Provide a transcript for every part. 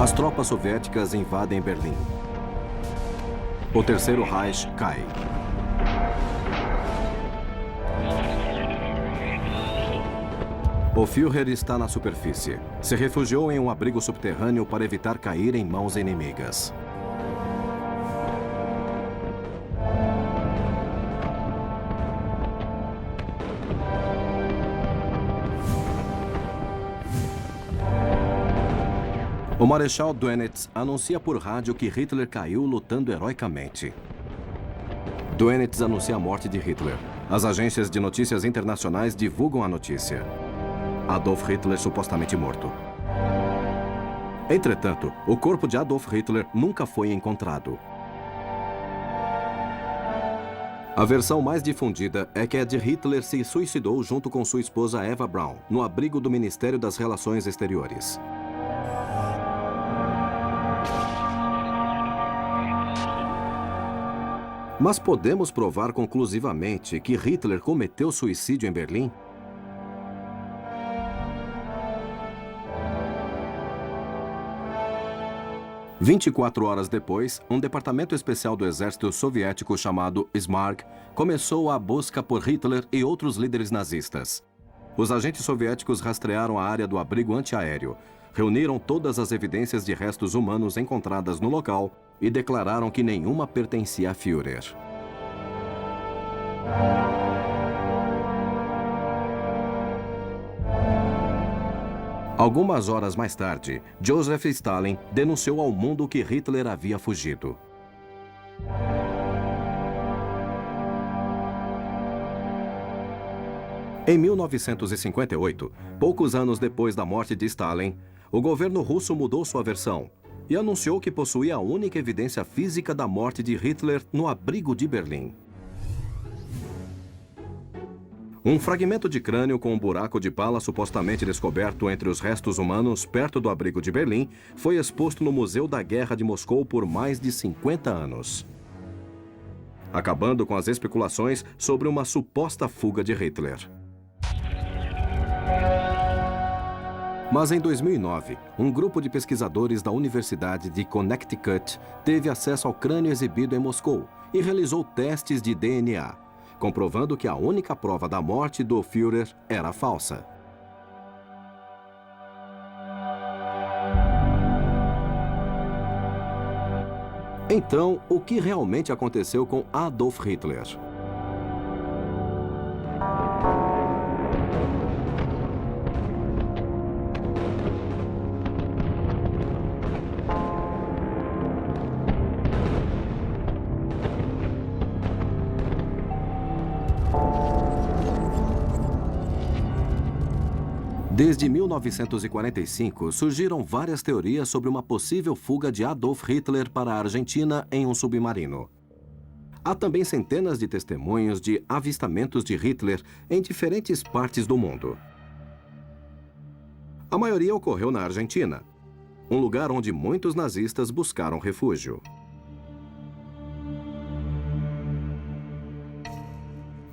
As tropas soviéticas invadem Berlim. O Terceiro Reich cai. O Führer está na superfície. Se refugiou em um abrigo subterrâneo para evitar cair em mãos inimigas. O Marechal Dönitz anuncia por rádio que Hitler caiu lutando heroicamente. Dönitz anuncia a morte de Hitler. As agências de notícias internacionais divulgam a notícia. Adolf Hitler supostamente morto. Entretanto, o corpo de Adolf Hitler nunca foi encontrado. A versão mais difundida é que a de Hitler se suicidou junto com sua esposa Eva Braun, no abrigo do Ministério das Relações Exteriores. Mas podemos provar conclusivamente que Hitler cometeu suicídio em Berlim? – 24 horas depois, um departamento especial do exército soviético chamado Smarg começou a busca por Hitler e outros líderes nazistas. Os agentes soviéticos rastrearam a área do abrigo antiaéreo, reuniram todas as evidências de restos humanos encontradas no local e declararam que nenhuma pertencia a Führer. Algumas horas mais tarde, Joseph Stalin denunciou ao mundo que Hitler havia fugido. Em 1958, poucos anos depois da morte de Stalin, o governo russo mudou sua versão e anunciou que possuía a única evidência física da morte de Hitler no abrigo de Berlim. Um fragmento de crânio com um buraco de bala supostamente descoberto entre os restos humanos perto do abrigo de Berlim foi exposto no Museu da Guerra de Moscou por mais de 50 anos, acabando com as especulações sobre uma suposta fuga de Hitler. Mas em 2009, um grupo de pesquisadores da Universidade de Connecticut teve acesso ao crânio exibido em Moscou e realizou testes de DNA, comprovando que a única prova da morte do Führer era falsa. Então, o que realmente aconteceu com Adolf Hitler? Desde 1945, surgiram várias teorias sobre uma possível fuga de Adolf Hitler para a Argentina em um submarino. Há também centenas de testemunhos de avistamentos de Hitler em diferentes partes do mundo. A maioria ocorreu na Argentina, um lugar onde muitos nazistas buscaram refúgio.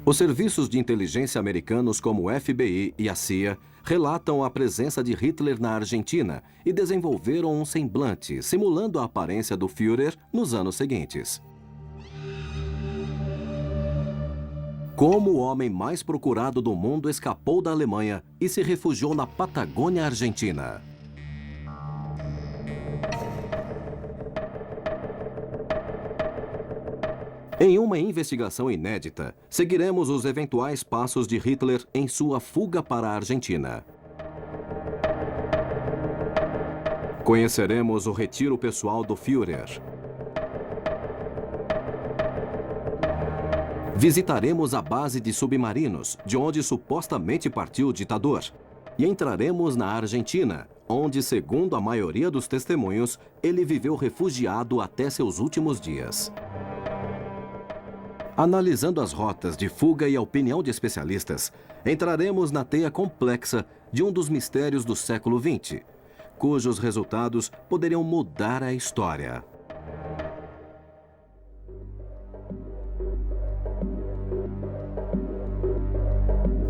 Os serviços de inteligência americanos como o FBI e a CIA relatam a presença de Hitler na Argentina e desenvolveram um semblante, simulando a aparência do Führer nos anos seguintes. Como o homem mais procurado do mundo escapou da Alemanha e se refugiou na Patagônia Argentina? Em uma investigação inédita, seguiremos os eventuais passos de Hitler em sua fuga para a Argentina. Conheceremos o retiro pessoal do Führer. Visitaremos a base de submarinos, de onde supostamente partiu o ditador. E entraremos na Argentina, onde, segundo a maioria dos testemunhos, ele viveu refugiado até seus últimos dias. Analisando as rotas de fuga e a opinião de especialistas, entraremos na teia complexa de um dos mistérios do século XX, cujos resultados poderiam mudar a história.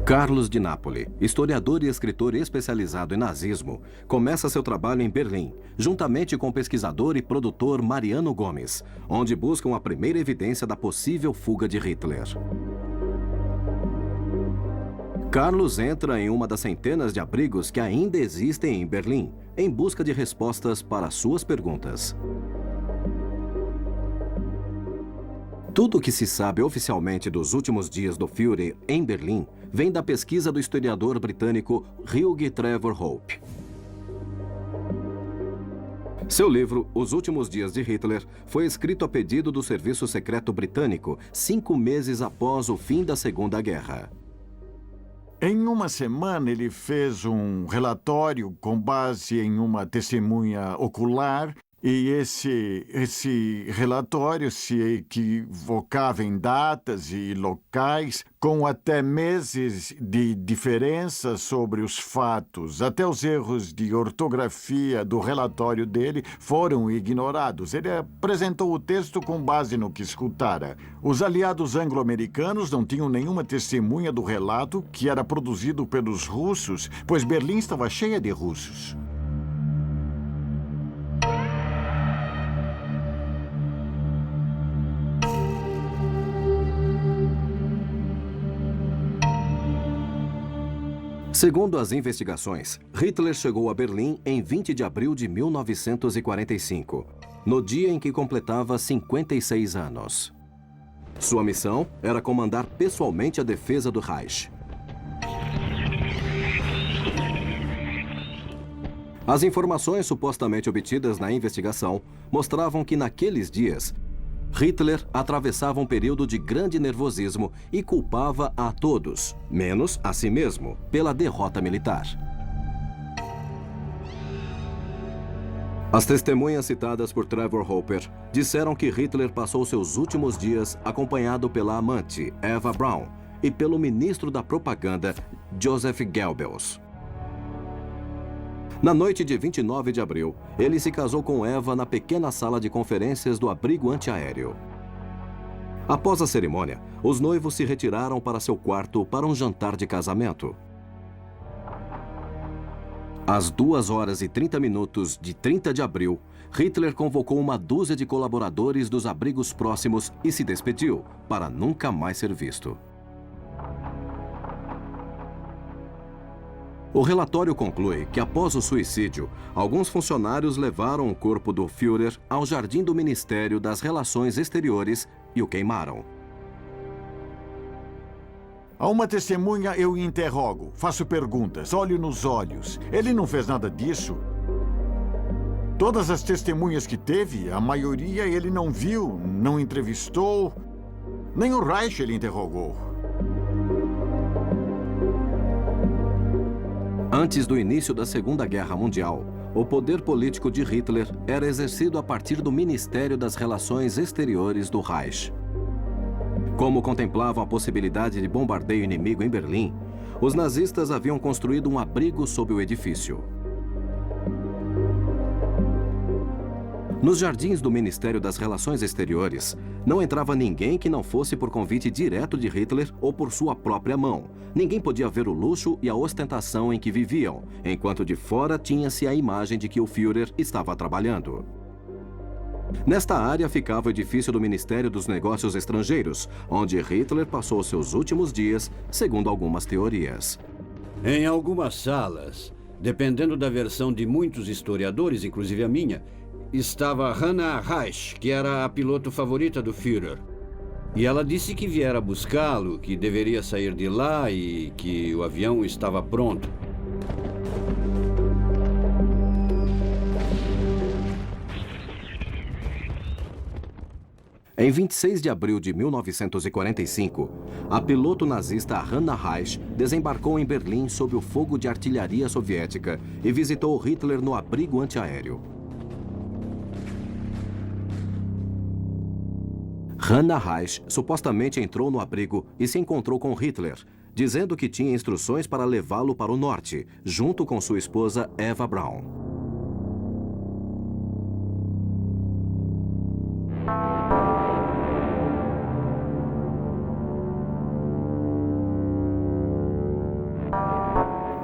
Carlos de Napoli, historiador e escritor especializado em nazismo, começa seu trabalho em Berlim, juntamente com o pesquisador e produtor Mariano Gomes, onde buscam a primeira evidência da possível fuga de Hitler. Carlos entra em uma das centenas de abrigos que ainda existem em Berlim, em busca de respostas para suas perguntas. Tudo o que se sabe oficialmente dos últimos dias do Führer em Berlim vem da pesquisa do historiador britânico Hugh Trevor Hope. Seu livro, Os Últimos Dias de Hitler, foi escrito a pedido do Serviço Secreto Britânico 5 meses após o fim da Segunda Guerra. Em uma semana, ele fez um relatório com base em uma testemunha ocular e esse relatório se equivocava em datas e locais, com até meses de diferença sobre os fatos. Até os erros de ortografia do relatório dele foram ignorados. Ele apresentou o texto com base no que escutara. Os aliados anglo-americanos não tinham nenhuma testemunha do relato, que era produzido pelos russos, pois Berlim estava cheia de russos. Segundo as investigações, Hitler chegou a Berlim em 20 de abril de 1945, no dia em que completava 56 anos. Sua missão era comandar pessoalmente a defesa do Reich. As informações supostamente obtidas na investigação mostravam que naqueles dias, Hitler atravessava um período de grande nervosismo e culpava a todos, menos a si mesmo, pela derrota militar. As testemunhas citadas por Trevor Hopper disseram que Hitler passou seus últimos dias acompanhado pela amante, Eva Braun, e pelo ministro da propaganda, Joseph Goebbels. Na noite de 29 de abril, ele se casou com Eva na pequena sala de conferências do abrigo antiaéreo. Após a cerimônia, os noivos se retiraram para seu quarto para um jantar de casamento. Às 2h30 de 30 de abril, Hitler convocou uma dúzia de colaboradores dos abrigos próximos e se despediu, para nunca mais ser visto. O relatório conclui que, após o suicídio, alguns funcionários levaram o corpo do Führer ao jardim do Ministério das Relações Exteriores e o queimaram. A uma testemunha eu interrogo, faço perguntas, olho nos olhos. Ele não fez nada disso. Todas as testemunhas que teve, a maioria ele não viu, não entrevistou, nem o Reich ele interrogou. Antes do início da Segunda Guerra Mundial, o poder político de Hitler era exercido a partir do Ministério das Relações Exteriores do Reich. Como contemplavam a possibilidade de bombardeio inimigo em Berlim, os nazistas haviam construído um abrigo sob o edifício. Nos jardins do Ministério das Relações Exteriores, não entrava ninguém que não fosse por convite direto de Hitler ou por sua própria mão. Ninguém podia ver o luxo e a ostentação em que viviam, enquanto de fora tinha-se a imagem de que o Führer estava trabalhando. Nesta área ficava o edifício do Ministério dos Negócios Estrangeiros, onde Hitler passou seus últimos dias, segundo algumas teorias. Em algumas salas, dependendo da versão de muitos historiadores, inclusive a minha, estava Hannah Reich, que era a piloto favorita do Führer. E ela disse que viera buscá-lo, que deveria sair de lá e que o avião estava pronto. Em 26 de abril de 1945, a piloto nazista Hannah Reich desembarcou em Berlim sob o fogo de artilharia soviética e visitou Hitler no abrigo antiaéreo. Hannah Reich supostamente entrou no abrigo e se encontrou com Hitler, dizendo que tinha instruções para levá-lo para o norte, junto com sua esposa Eva Braun.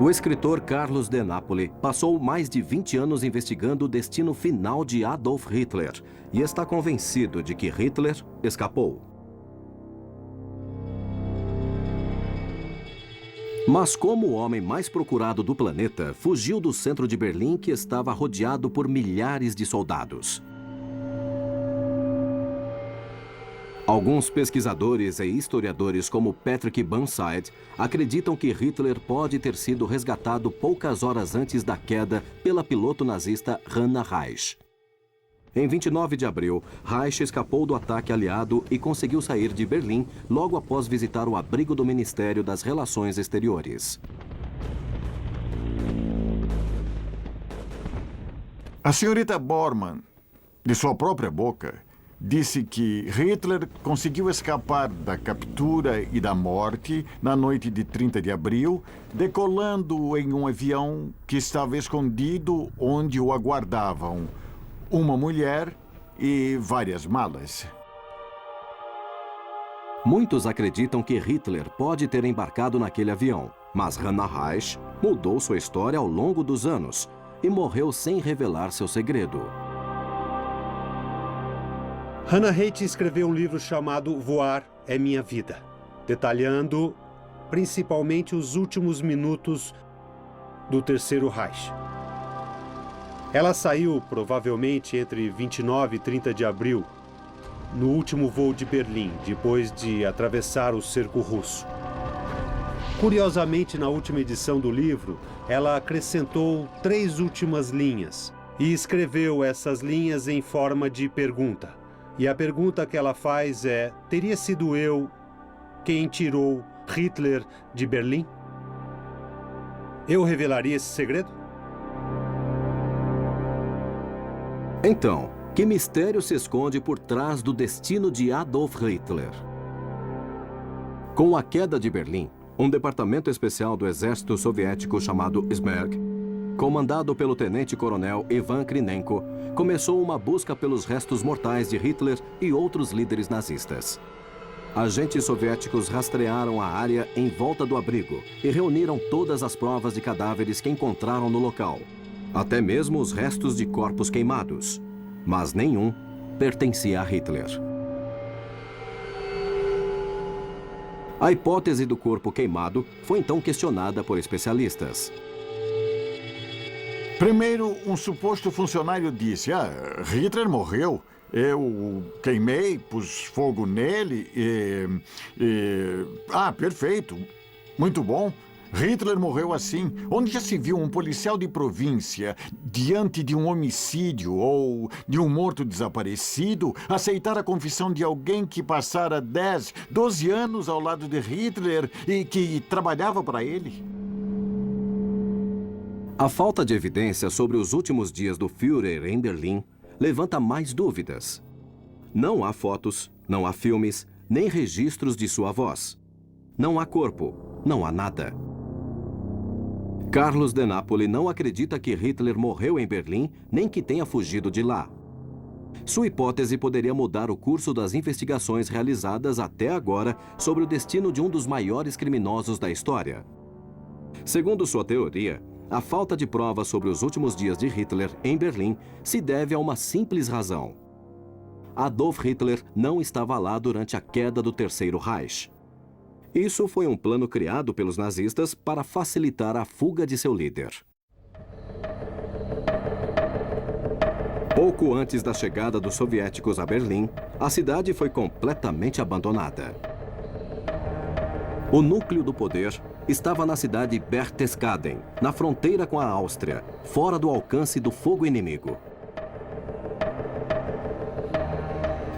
O escritor Carlos de Napoli passou mais de 20 anos investigando o destino final de Adolf Hitler e está convencido de que Hitler escapou. Mas como o homem mais procurado do planeta fugiu do centro de Berlim, que estava rodeado por milhares de soldados? Alguns pesquisadores e historiadores, como Patrick Burnside, acreditam que Hitler pode ter sido resgatado poucas horas antes da queda pela piloto nazista Hannah Reich. Em 29 de abril, Reich escapou do ataque aliado e conseguiu sair de Berlim logo após visitar o abrigo do Ministério das Relações Exteriores. A senhorita Bormann, de sua própria boca, disse que Hitler conseguiu escapar da captura e da morte na noite de 30 de abril, decolando em um avião que estava escondido onde o aguardavam uma mulher e várias malas. Muitos acreditam que Hitler pode ter embarcado naquele avião, mas Hannah Reich mudou sua história ao longo dos anos e morreu sem revelar seu segredo. Hannah Reich escreveu um livro chamado Voar é Minha Vida, detalhando principalmente os últimos minutos do Terceiro Reich. Ela saiu provavelmente entre 29 e 30 de abril, no último voo de Berlim, depois de atravessar o cerco russo. Curiosamente, na última edição do livro, ela acrescentou 3 últimas linhas e escreveu essas linhas em forma de pergunta. E a pergunta que ela faz é: teria sido eu quem tirou Hitler de Berlim? Eu revelaria esse segredo? Então, que mistério se esconde por trás do destino de Adolf Hitler? Com a queda de Berlim, um departamento especial do exército soviético chamado Smerk, comandado pelo tenente-coronel Ivan Krinenko, começou uma busca pelos restos mortais de Hitler e outros líderes nazistas. Agentes soviéticos rastrearam a área em volta do abrigo e reuniram todas as provas de cadáveres que encontraram no local, até mesmo os restos de corpos queimados, mas nenhum pertencia a Hitler. A hipótese do corpo queimado foi então questionada por especialistas. Primeiro, um suposto funcionário disse: Hitler morreu. Eu o queimei, pus fogo nele perfeito. Muito bom. Hitler morreu assim. Onde já se viu um policial de província, diante de um homicídio ou de um morto desaparecido, aceitar a confissão de alguém que passara 10, 12 anos ao lado de Hitler e que trabalhava para ele? A falta de evidência sobre os últimos dias do Führer em Berlim levanta mais dúvidas. Não há fotos, não há filmes, nem registros de sua voz. Não há corpo, não há nada. Carlos de Napoli não acredita que Hitler morreu em Berlim, nem que tenha fugido de lá. Sua hipótese poderia mudar o curso das investigações realizadas até agora sobre o destino de um dos maiores criminosos da história. Segundo sua teoria, a falta de provas sobre os últimos dias de Hitler em Berlim se deve a uma simples razão. Adolf Hitler não estava lá durante a queda do Terceiro Reich. Isso foi um plano criado pelos nazistas para facilitar a fuga de seu líder. Pouco antes da chegada dos soviéticos a Berlim, a cidade foi completamente abandonada. O núcleo do poder estava na cidade de Berchtesgaden, na fronteira com a Áustria, fora do alcance do fogo inimigo.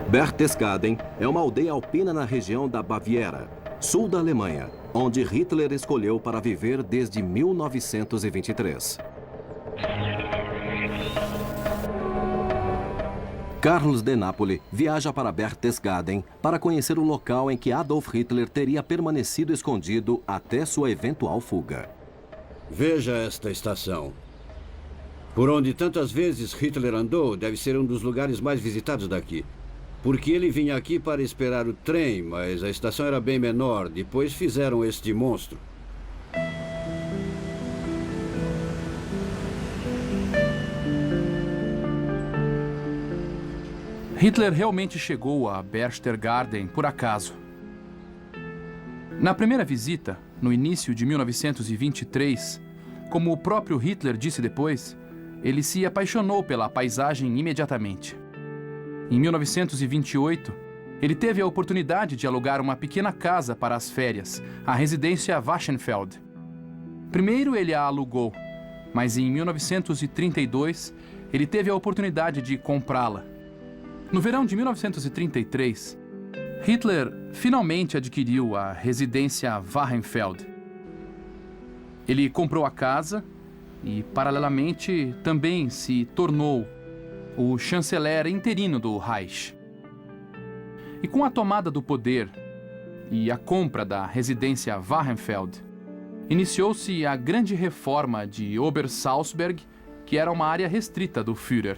Berchtesgaden é uma aldeia alpina na região da Baviera, sul da Alemanha, onde Hitler escolheu para viver desde 1923. Carlos de Napoli viaja para Berchtesgaden para conhecer o local em que Adolf Hitler teria permanecido escondido até sua eventual fuga. Veja esta estação. Por onde tantas vezes Hitler andou, deve ser um dos lugares mais visitados daqui. Porque ele vinha aqui para esperar o trem, mas a estação era bem menor. Depois fizeram este monstro. Hitler realmente chegou a Berchtesgaden por acaso. Na primeira visita, no início de 1923, como o próprio Hitler disse depois, ele se apaixonou pela paisagem imediatamente. Em 1928, ele teve a oportunidade de alugar uma pequena casa para as férias, a residência Wachenfeld. Primeiro ele a alugou, mas em 1932 ele teve a oportunidade de comprá-la. No verão de 1933, Hitler finalmente adquiriu a residência Wachenfeld. Ele comprou a casa e, paralelamente, também se tornou o chanceler interino do Reich. E com a tomada do poder e a compra da residência Wachenfeld, iniciou-se a grande reforma de Obersalzberg, que era uma área restrita do Führer.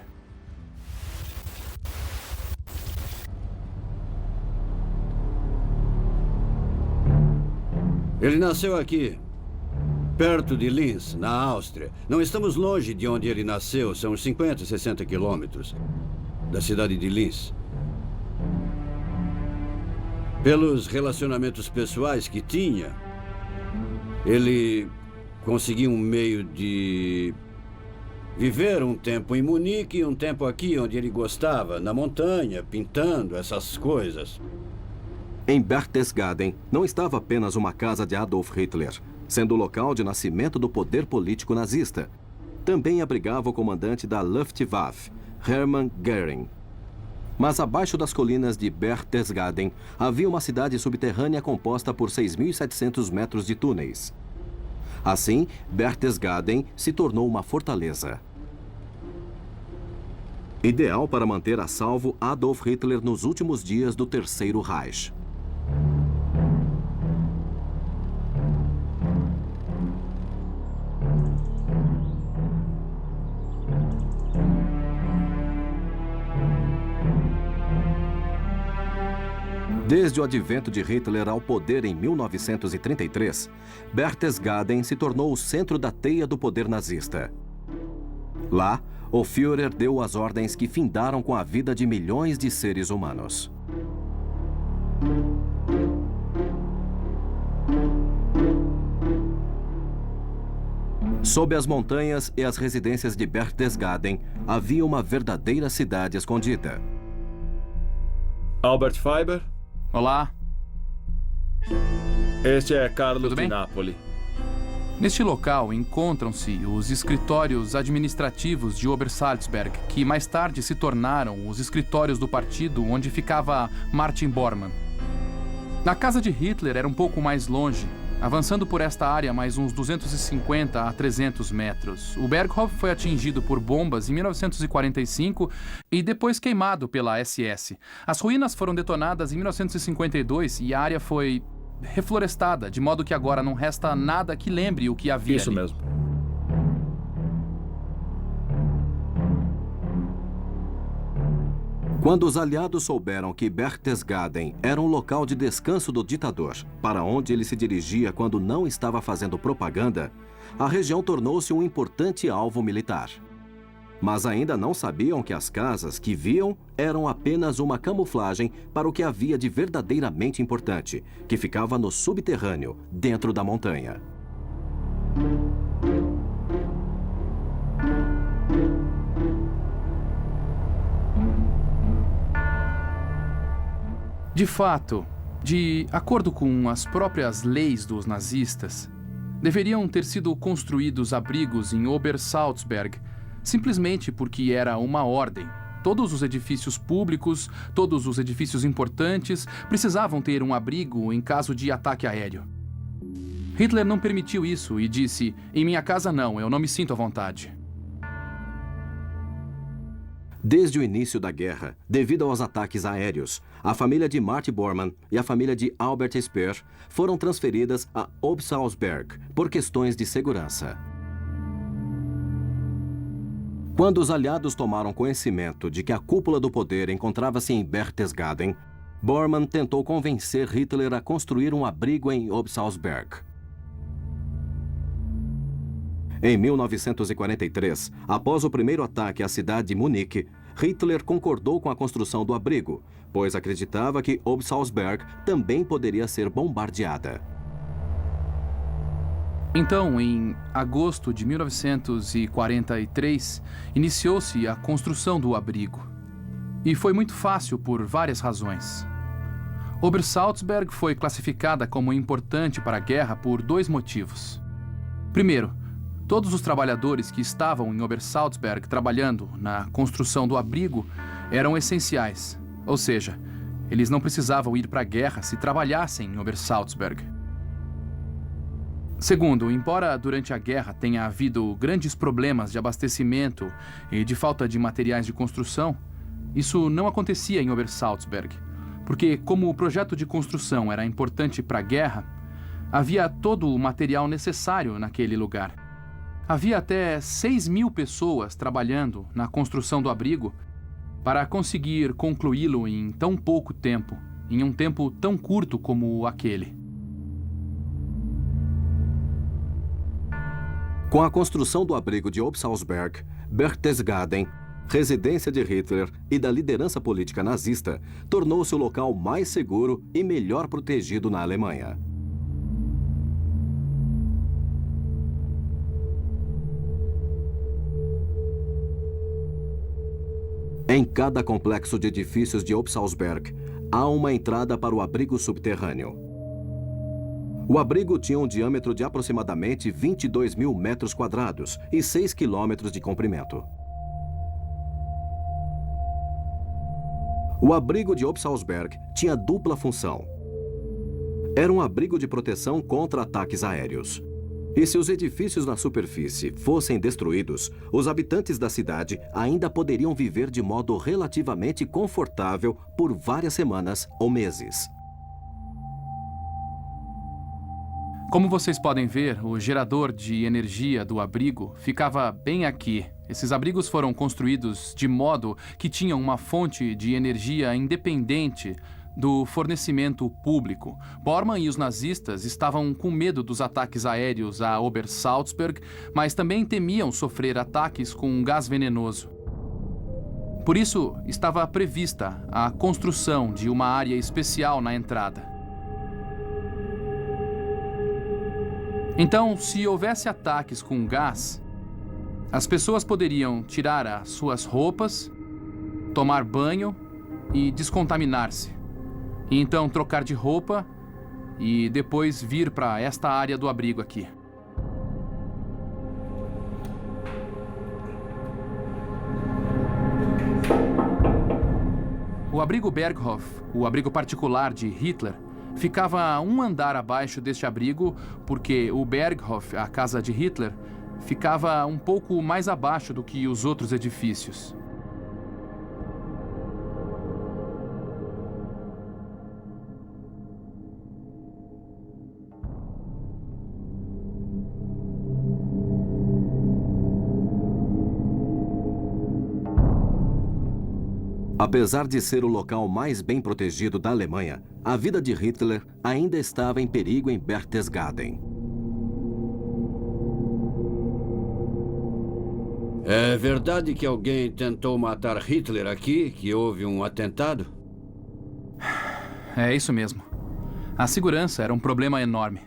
Ele nasceu aqui, perto de Linz, na Áustria. Não estamos longe de onde ele nasceu, são uns 50, 60 quilômetros da cidade de Linz. Pelos relacionamentos pessoais que tinha, ele conseguiu um meio de viver um tempo em Munique e um tempo aqui, onde ele gostava, na montanha, pintando, essas coisas. Em Berchtesgaden não estava apenas uma casa de Adolf Hitler, sendo o local de nascimento do poder político nazista. Também abrigava o comandante da Luftwaffe, Hermann Göring. Mas abaixo das colinas de Berchtesgaden havia uma cidade subterrânea composta por 6.700 metros de túneis. Assim, Berchtesgaden se tornou uma fortaleza. Ideal para manter a salvo Adolf Hitler nos últimos dias do Terceiro Reich. Desde o advento de Hitler ao poder em 1933, Berchtesgaden se tornou o centro da teia do poder nazista. Lá, o Führer deu as ordens que findaram com a vida de milhões de seres humanos. Sob as montanhas e as residências de Berchtesgaden, havia uma verdadeira cidade escondida. Albert Feiber? Olá. Este é Carlos Tudo de bem? Nápoles. Neste local encontram-se os escritórios administrativos de Obersalzberg, que mais tarde se tornaram os escritórios do partido onde ficava Martin Bormann. A casa de Hitler era um pouco mais longe, avançando por esta área mais uns 250 a 300 metros. O Berghof foi atingido por bombas em 1945 e depois queimado pela SS. As ruínas foram detonadas em 1952 e a área foi reflorestada, de modo que agora não resta nada que lembre o que havia Isso ali. mesmo. Quando os aliados souberam que Berchtesgaden era um local de descanso do ditador, para onde ele se dirigia quando não estava fazendo propaganda, a região tornou-se um importante alvo militar. Mas ainda não sabiam que as casas que viam eram apenas uma camuflagem para o que havia de verdadeiramente importante, que ficava no subterrâneo, dentro da montanha. De fato, de acordo com as próprias leis dos nazistas, deveriam ter sido construídos abrigos em Obersalzberg, simplesmente porque era uma ordem. Todos os edifícios públicos, todos os edifícios importantes precisavam ter um abrigo em caso de ataque aéreo. Hitler não permitiu isso e disse: "Em minha casa não, eu não me sinto à vontade." Desde o início da guerra, devido aos ataques aéreos, a família de Martin Bormann e a família de Albert Speer foram transferidas a Obersalzberg por questões de segurança. Quando os aliados tomaram conhecimento de que a cúpula do poder encontrava-se em Berchtesgaden, Bormann tentou convencer Hitler a construir um abrigo em Obersalzberg. Em 1943, após o primeiro ataque à cidade de Munique, Hitler concordou com a construção do abrigo, pois acreditava que Obersalzberg também poderia ser bombardeada. Então, em agosto de 1943, iniciou-se a construção do abrigo. E foi muito fácil por várias razões. Obersalzberg foi classificada como importante para a guerra por 2 motivos. Primeiro, todos os trabalhadores que estavam em Obersalzberg trabalhando na construção do abrigo eram essenciais, ou seja, eles não precisavam ir para a guerra se trabalhassem em Obersalzberg. Segundo, embora durante a guerra tenha havido grandes problemas de abastecimento e de falta de materiais de construção, isso não acontecia em Obersalzberg, porque como o projeto de construção era importante para a guerra, havia todo o material necessário naquele lugar. Havia até 6.000 pessoas trabalhando na construção do abrigo para conseguir concluí-lo em tão pouco tempo, em um tempo tão curto como aquele. Com a construção do abrigo de Obersalzberg, Berchtesgaden, residência de Hitler e da liderança política nazista, tornou-se o local mais seguro e melhor protegido na Alemanha. Em cada complexo de edifícios de Obersalzberg, há uma entrada para o abrigo subterrâneo. O abrigo tinha um diâmetro de aproximadamente 22.000 metros quadrados e 6 quilômetros de comprimento. O abrigo de Obersalzberg tinha dupla função. Era um abrigo de proteção contra ataques aéreos. E se os edifícios na superfície fossem destruídos, os habitantes da cidade ainda poderiam viver de modo relativamente confortável por várias semanas ou meses. Como vocês podem ver, o gerador de energia do abrigo ficava bem aqui. Esses abrigos foram construídos de modo que tinham uma fonte de energia independente do fornecimento público. Bormann e os nazistas estavam com medo dos ataques aéreos a Obersalzberg, mas também temiam sofrer ataques com gás venenoso. Por isso, estava prevista a construção de uma área especial na entrada. Então, se houvesse ataques com gás, as pessoas poderiam tirar as suas roupas, tomar banho e descontaminar-se. E então trocar de roupa e depois vir para esta área do abrigo aqui. O abrigo Berghof, o abrigo particular de Hitler, ficava um andar abaixo deste abrigo, porque o Berghof, a casa de Hitler, ficava um pouco mais abaixo do que os outros edifícios. Apesar de ser o local mais bem protegido da Alemanha, a vida de Hitler ainda estava em perigo em Berchtesgaden. É verdade que alguém tentou matar Hitler aqui, que houve um atentado? É isso mesmo. A segurança era um problema enorme.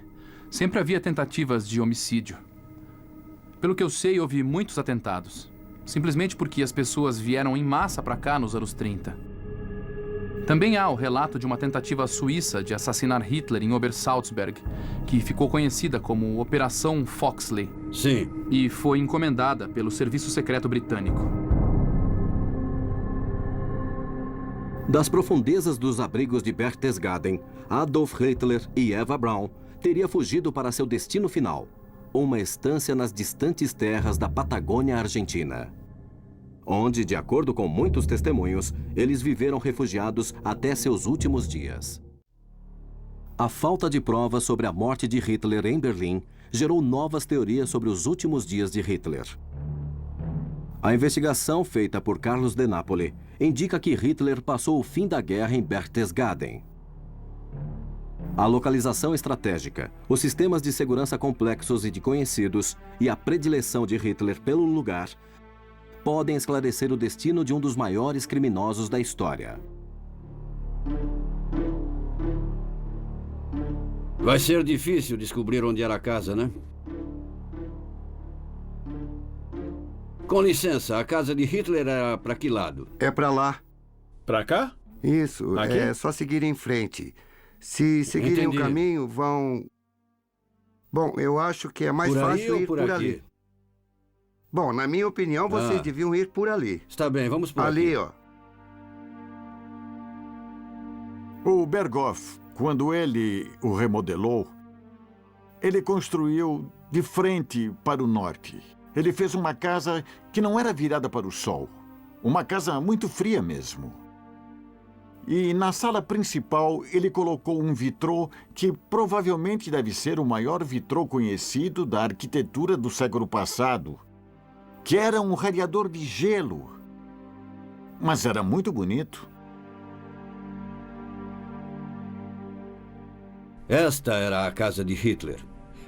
Sempre havia tentativas de homicídio. Pelo que eu sei, houve muitos atentados. Simplesmente porque as pessoas vieram em massa para cá nos anos 30. Também há o relato de uma tentativa suíça de assassinar Hitler em Obersalzberg, que ficou conhecida como Operação Foxley. Sim. E foi encomendada pelo Serviço Secreto Britânico. Das profundezas dos abrigos de Berchtesgaden, Adolf Hitler e Eva Braun teriam fugido para seu destino final, uma estância nas distantes terras da Patagônia Argentina, onde, de acordo com muitos testemunhos, eles viveram refugiados até seus últimos dias. A falta de provas sobre a morte de Hitler em Berlim gerou novas teorias sobre os últimos dias de Hitler. A investigação feita por Carlos de Napoli indica que Hitler passou o fim da guerra em Berchtesgaden. A localização estratégica, os sistemas de segurança complexos e de conhecidos e a predileção de Hitler pelo lugar podem esclarecer o destino de um dos maiores criminosos da história. Vai ser difícil descobrir onde era a casa, né? Com licença, a casa de Hitler era para que lado? É pra lá. Pra cá? Isso, Aqui? é só seguir em frente. Se seguirem Entendi. o caminho, vão... Bom, eu acho que é mais Por aí fácil ou ir por por aqui? ali. Bom, na minha opinião, vocês Ah. deviam ir por ali. Está bem, vamos por Ali, aqui. ó. O Berghoff, quando ele o remodelou, ele construiu de frente para o norte. Ele fez uma casa que não era virada para o sol. Uma casa muito fria mesmo. E na sala principal ele colocou um vitrô que provavelmente deve ser o maior vitrô conhecido da arquitetura do século passado, que era um radiador de gelo. Mas era muito bonito. Esta era a casa de Hitler.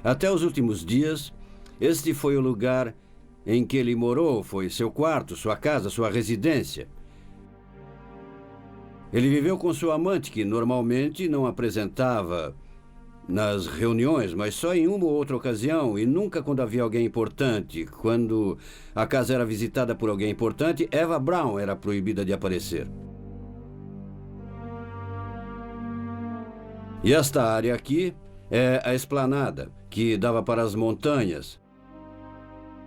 Até os últimos dias, este foi o lugar em que ele morou, foi seu quarto, sua casa, sua residência. Ele viveu com sua amante, que normalmente não apresentava nas reuniões, mas só em uma ou outra ocasião, e nunca quando havia alguém importante. Quando a casa era visitada por alguém importante, Eva Braun era proibida de aparecer. E esta área aqui é a esplanada, que dava para as montanhas,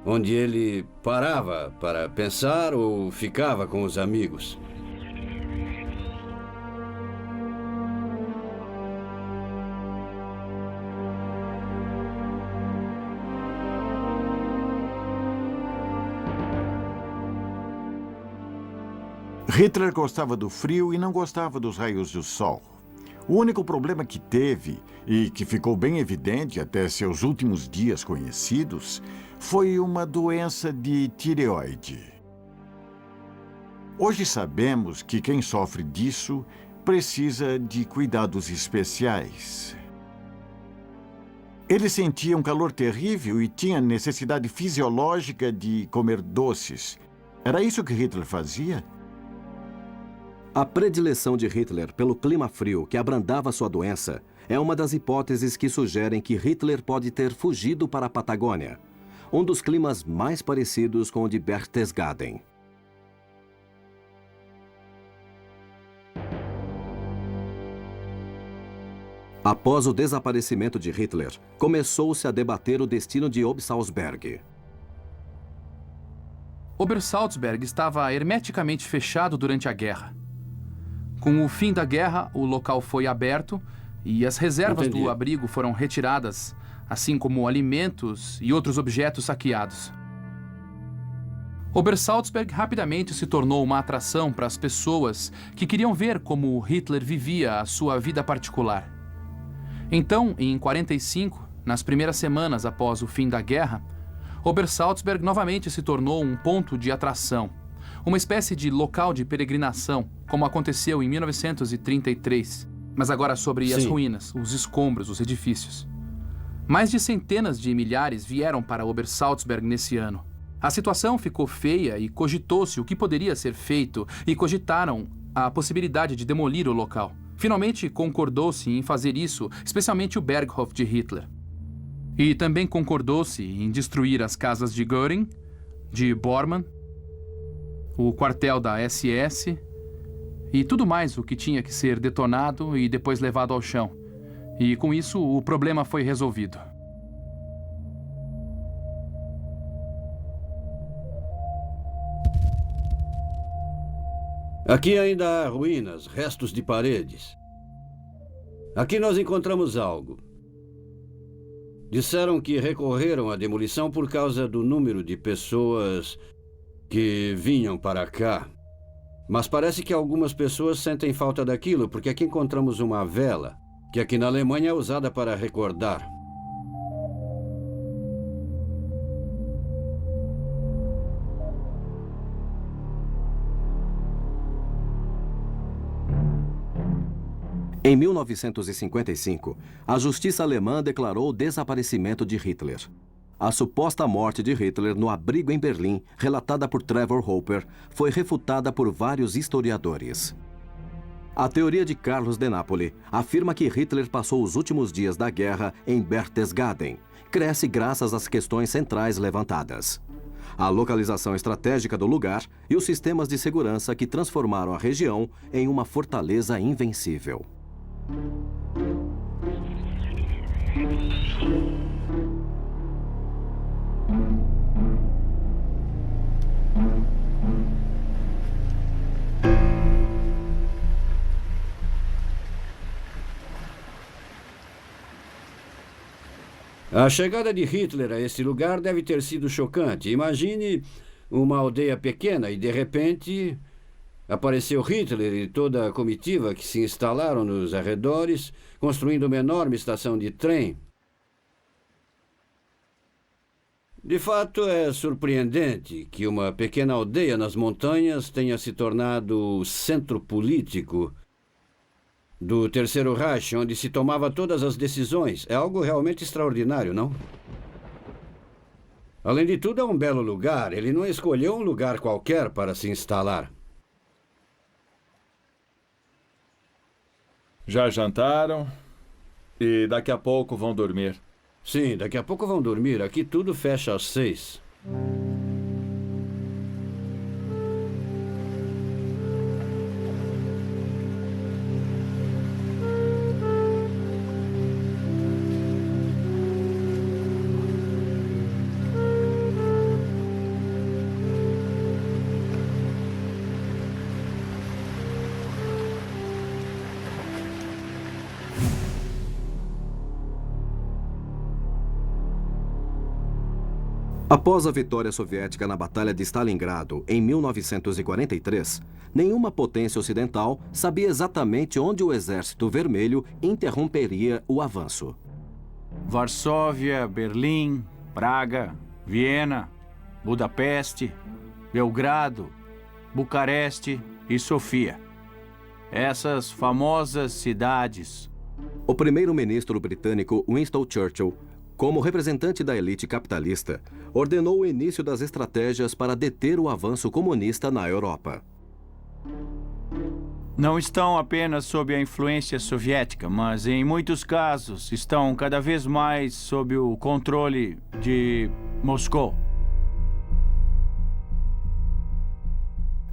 onde ele parava para pensar ou ficava com os amigos. Hitler gostava do frio e não gostava dos raios do sol. O único problema que teve, e que ficou bem evidente até seus últimos dias conhecidos, foi uma doença de tireoide. Hoje sabemos que quem sofre disso precisa de cuidados especiais. Ele sentia um calor terrível e tinha necessidade fisiológica de comer doces. Era isso que Hitler fazia? A predileção de Hitler pelo clima frio que abrandava sua doença é uma das hipóteses que sugerem que Hitler pode ter fugido para a Patagônia, um dos climas mais parecidos com o de Berchtesgaden. Após o desaparecimento de Hitler, começou-se a debater o destino de Obersalzberg. Obersalzberg estava hermeticamente fechado durante a guerra. Com o fim da guerra, o local foi aberto e as reservas Entendi. do abrigo foram retiradas, assim como alimentos e outros objetos saqueados. Obersalzberg rapidamente se tornou uma atração para as pessoas que queriam ver como Hitler vivia a sua vida particular. Então, em 1945, nas primeiras semanas após o fim da guerra, Obersalzberg novamente se tornou um ponto de atração, uma espécie de local de peregrinação, como aconteceu em 1933, mas agora sobre as Sim. ruínas, os escombros, os edifícios. Mais de centenas de milhares vieram para Obersalzberg nesse ano. A situação ficou feia e cogitou-se o que poderia ser feito e cogitaram a possibilidade de demolir o local. Finalmente concordou-se em fazer isso, especialmente o Berghoff de Hitler. E também concordou-se em destruir as casas de Göring, de Bormann, o quartel da SS e tudo mais o que tinha que ser detonado e depois levado ao chão. E com isso o problema foi resolvido. Aqui ainda há ruínas, restos de paredes. Aqui nós encontramos algo. Disseram que recorreram à demolição por causa do número de pessoas que vinham para cá. Mas parece que algumas pessoas sentem falta daquilo, porque aqui encontramos uma vela, que aqui na Alemanha é usada para recordar. Em 1955, a justiça alemã declarou o desaparecimento de Hitler. A suposta morte de Hitler no abrigo em Berlim, relatada por Trevor Hopper, foi refutada por vários historiadores. A teoria de Carlos de Napoli afirma que Hitler passou os últimos dias da guerra em Berchtesgaden. Cresce graças às questões centrais levantadas: a localização estratégica do lugar e os sistemas de segurança que transformaram a região em uma fortaleza invencível. A chegada de Hitler a esse lugar deve ter sido chocante. Imagine uma aldeia pequena e, de repente, apareceu Hitler e toda a comitiva que se instalaram nos arredores, construindo uma enorme estação de trem. De fato, é surpreendente que uma pequena aldeia nas montanhas tenha se tornado o centro político do Terceiro Reich, onde se tomava todas as decisões. É algo realmente extraordinário, não? Além de tudo, é um belo lugar. Ele não escolheu um lugar qualquer para se instalar. Já jantaram e daqui a pouco vão dormir. Sim, daqui a pouco vão dormir. Aqui tudo fecha às 6. Após a vitória soviética na Batalha de Stalingrado, em 1943, nenhuma potência ocidental sabia exatamente onde o Exército Vermelho interromperia o avanço. Varsóvia, Berlim, Praga, Viena, Budapeste, Belgrado, Bucareste e Sofia. Essas famosas cidades. O primeiro-ministro britânico Winston Churchill, como representante da elite capitalista, ordenou o início das estratégias para deter o avanço comunista na Europa. Não estão apenas sob a influência soviética, mas em muitos casos estão cada vez mais sob o controle de Moscou.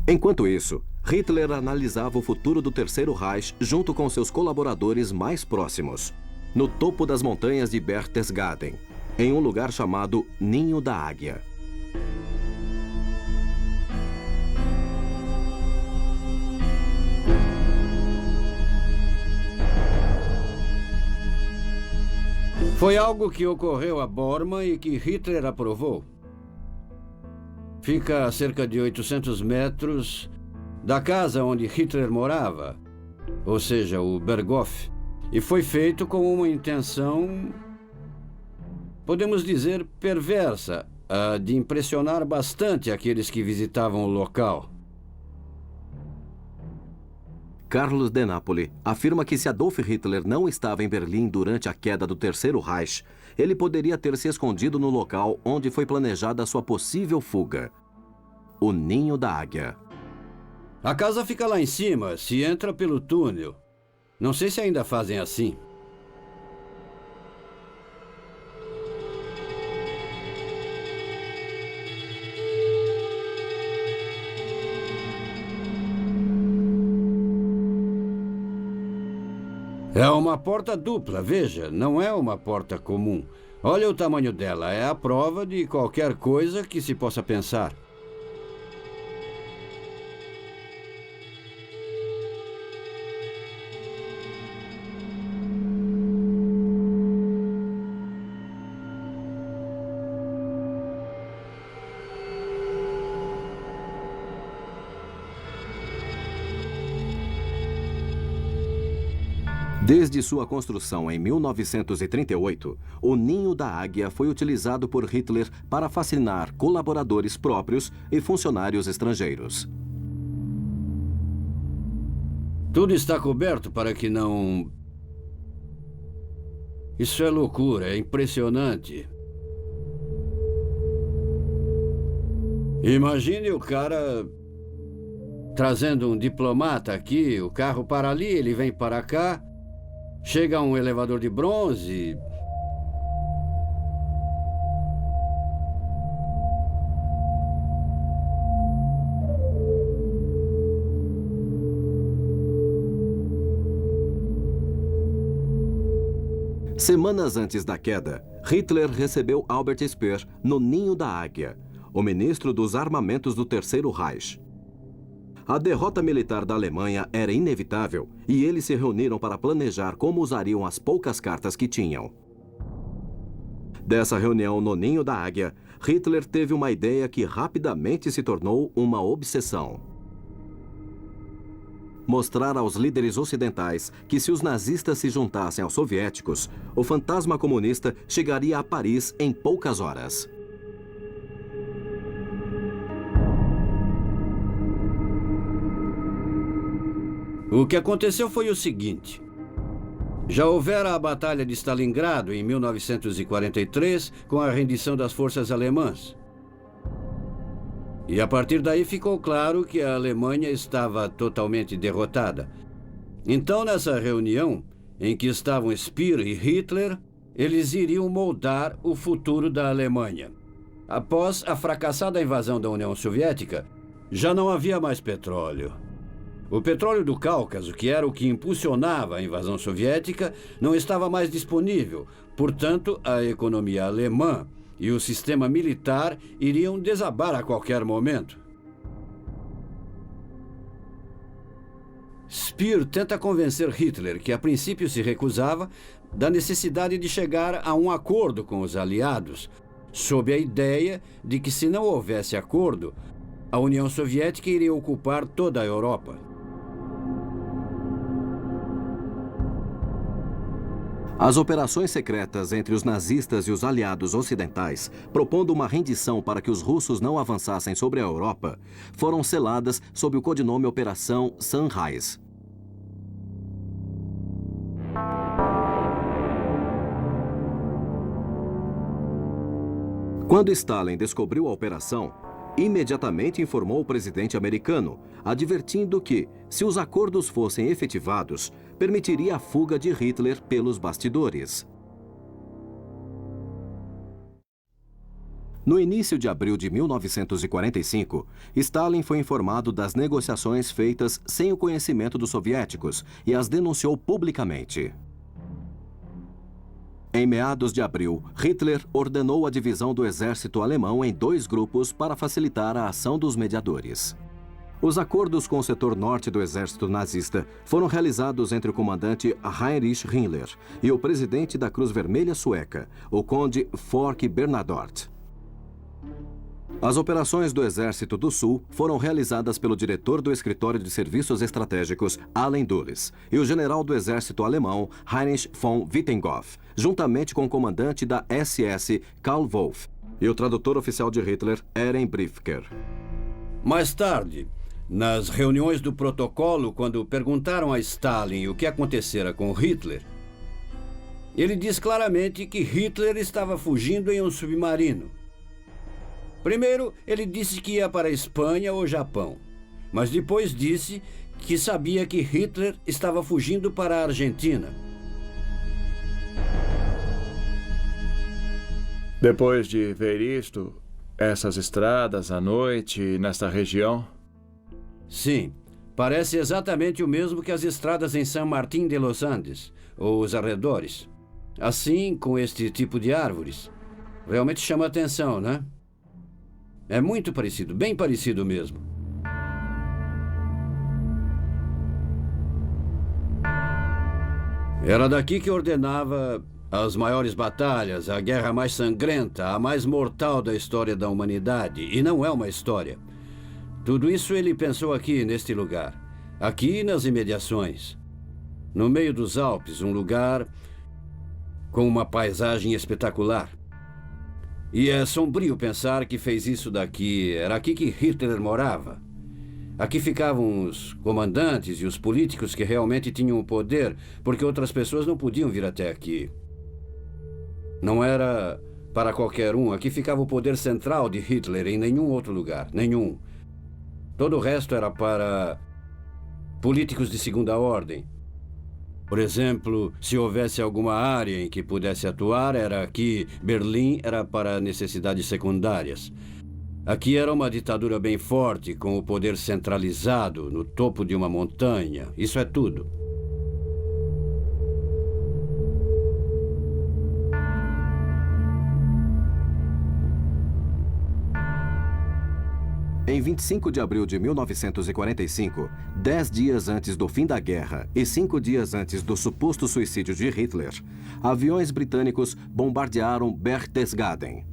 Enquanto isso, Hitler analisava o futuro do Terceiro Reich junto com seus colaboradores mais próximos, no topo das montanhas de Berchtesgaden, em um lugar chamado Ninho da Águia. Foi algo que ocorreu a Bormann e que Hitler aprovou. Fica a cerca de 800 metros da casa onde Hitler morava, ou seja, o Berghof. E foi feito com uma intenção, podemos dizer, perversa, a de impressionar bastante aqueles que visitavam o local. Carlos de Napoli afirma que se Adolf Hitler não estava em Berlim durante a queda do Terceiro Reich, ele poderia ter se escondido no local onde foi planejada sua possível fuga, o Ninho da Águia. A casa fica lá em cima, se entra pelo túnel. Não sei se ainda fazem assim. É uma porta dupla, veja, não é uma porta comum. Olha o tamanho dela, é a prova de qualquer coisa que se possa pensar. Desde sua construção em 1938, o Ninho da Águia foi utilizado por Hitler para fascinar colaboradores próprios e funcionários estrangeiros. Tudo está coberto para que não... Isso é loucura, é impressionante. Imagine o cara trazendo um diplomata aqui, o carro para ali, ele vem para cá, chega um elevador de bronze. Semanas antes da queda, Hitler recebeu Albert Speer no Ninho da Águia, o ministro dos armamentos do Terceiro Reich. A derrota militar da Alemanha era inevitável e eles se reuniram para planejar como usariam as poucas cartas que tinham. Dessa reunião no Ninho da Águia, Hitler teve uma ideia que rapidamente se tornou uma obsessão. Mostrar aos líderes ocidentais que se os nazistas se juntassem aos soviéticos, o fantasma comunista chegaria a Paris em poucas horas. O que aconteceu foi o seguinte. Já houvera a Batalha de Stalingrado em 1943, com a rendição das forças alemãs. E a partir daí ficou claro que a Alemanha estava totalmente derrotada. Então, nessa reunião, em que estavam Speer e Hitler, eles iriam moldar o futuro da Alemanha. Após a fracassada invasão da União Soviética, já não havia mais petróleo. O petróleo do Cáucaso, que era o que impulsionava a invasão soviética, não estava mais disponível. Portanto, a economia alemã e o sistema militar iriam desabar a qualquer momento. Speer tenta convencer Hitler, que a princípio se recusava, da necessidade de chegar a um acordo com os aliados, sob a ideia de que, se não houvesse acordo, a União Soviética iria ocupar toda a Europa. As operações secretas entre os nazistas e os aliados ocidentais, propondo uma rendição para que os russos não avançassem sobre a Europa, foram seladas sob o codinome Operação Sunrise. Quando Stalin descobriu a operação, imediatamente informou o presidente americano, advertindo que, se os acordos fossem efetivados, permitiria a fuga de Hitler pelos bastidores. No início de abril de 1945, Stalin foi informado das negociações feitas sem o conhecimento dos soviéticos e as denunciou publicamente. Em meados de abril, Hitler ordenou a divisão do exército alemão em 2 grupos para facilitar a ação dos mediadores. Os acordos com o setor norte do exército nazista foram realizados entre o comandante Heinrich Himmler e o presidente da Cruz Vermelha Sueca, o conde Folke Bernadotte. As operações do Exército do Sul foram realizadas pelo diretor do Escritório de Serviços Estratégicos, Allen Dulles, e o general do Exército Alemão, Heinrich von Wittendorf, juntamente com o comandante da SS, Karl Wolff, e o tradutor oficial de Hitler, Eren Briefker. Mais tarde, nas reuniões do protocolo, quando perguntaram a Stalin o que acontecera com Hitler, ele diz claramente que Hitler estava fugindo em um submarino. Primeiro, ele disse que ia para a Espanha ou Japão, mas depois disse que sabia que Hitler estava fugindo para a Argentina. Depois de ver isto, essas estradas à noite nesta região... Sim, parece exatamente o mesmo que as estradas em San Martín de los Andes, ou os arredores. Assim, com este tipo de árvores. Realmente chama atenção, né? É muito parecido, bem parecido mesmo. Era daqui que ordenava as maiores batalhas, a guerra mais sangrenta, a mais mortal da história da humanidade. E não é uma história. Tudo isso ele pensou aqui, neste lugar. Aqui nas imediações. No meio dos Alpes, um lugar com uma paisagem espetacular. E é sombrio pensar que fez isso daqui. Era aqui que Hitler morava. Aqui ficavam os comandantes e os políticos que realmente tinham o poder, porque outras pessoas não podiam vir até aqui. Não era para qualquer um. Aqui ficava o poder central de Hitler, em nenhum outro lugar. Nenhum. Todo o resto era para políticos de segunda ordem. Por exemplo, se houvesse alguma área em que pudesse atuar, era aqui. Berlim era para necessidades secundárias. Aqui era uma ditadura bem forte, com o poder centralizado no topo de uma montanha. Isso é tudo. Em 25 de abril de 1945, 10 dias antes do fim da guerra e 5 dias antes do suposto suicídio de Hitler, aviões britânicos bombardearam Berchtesgaden.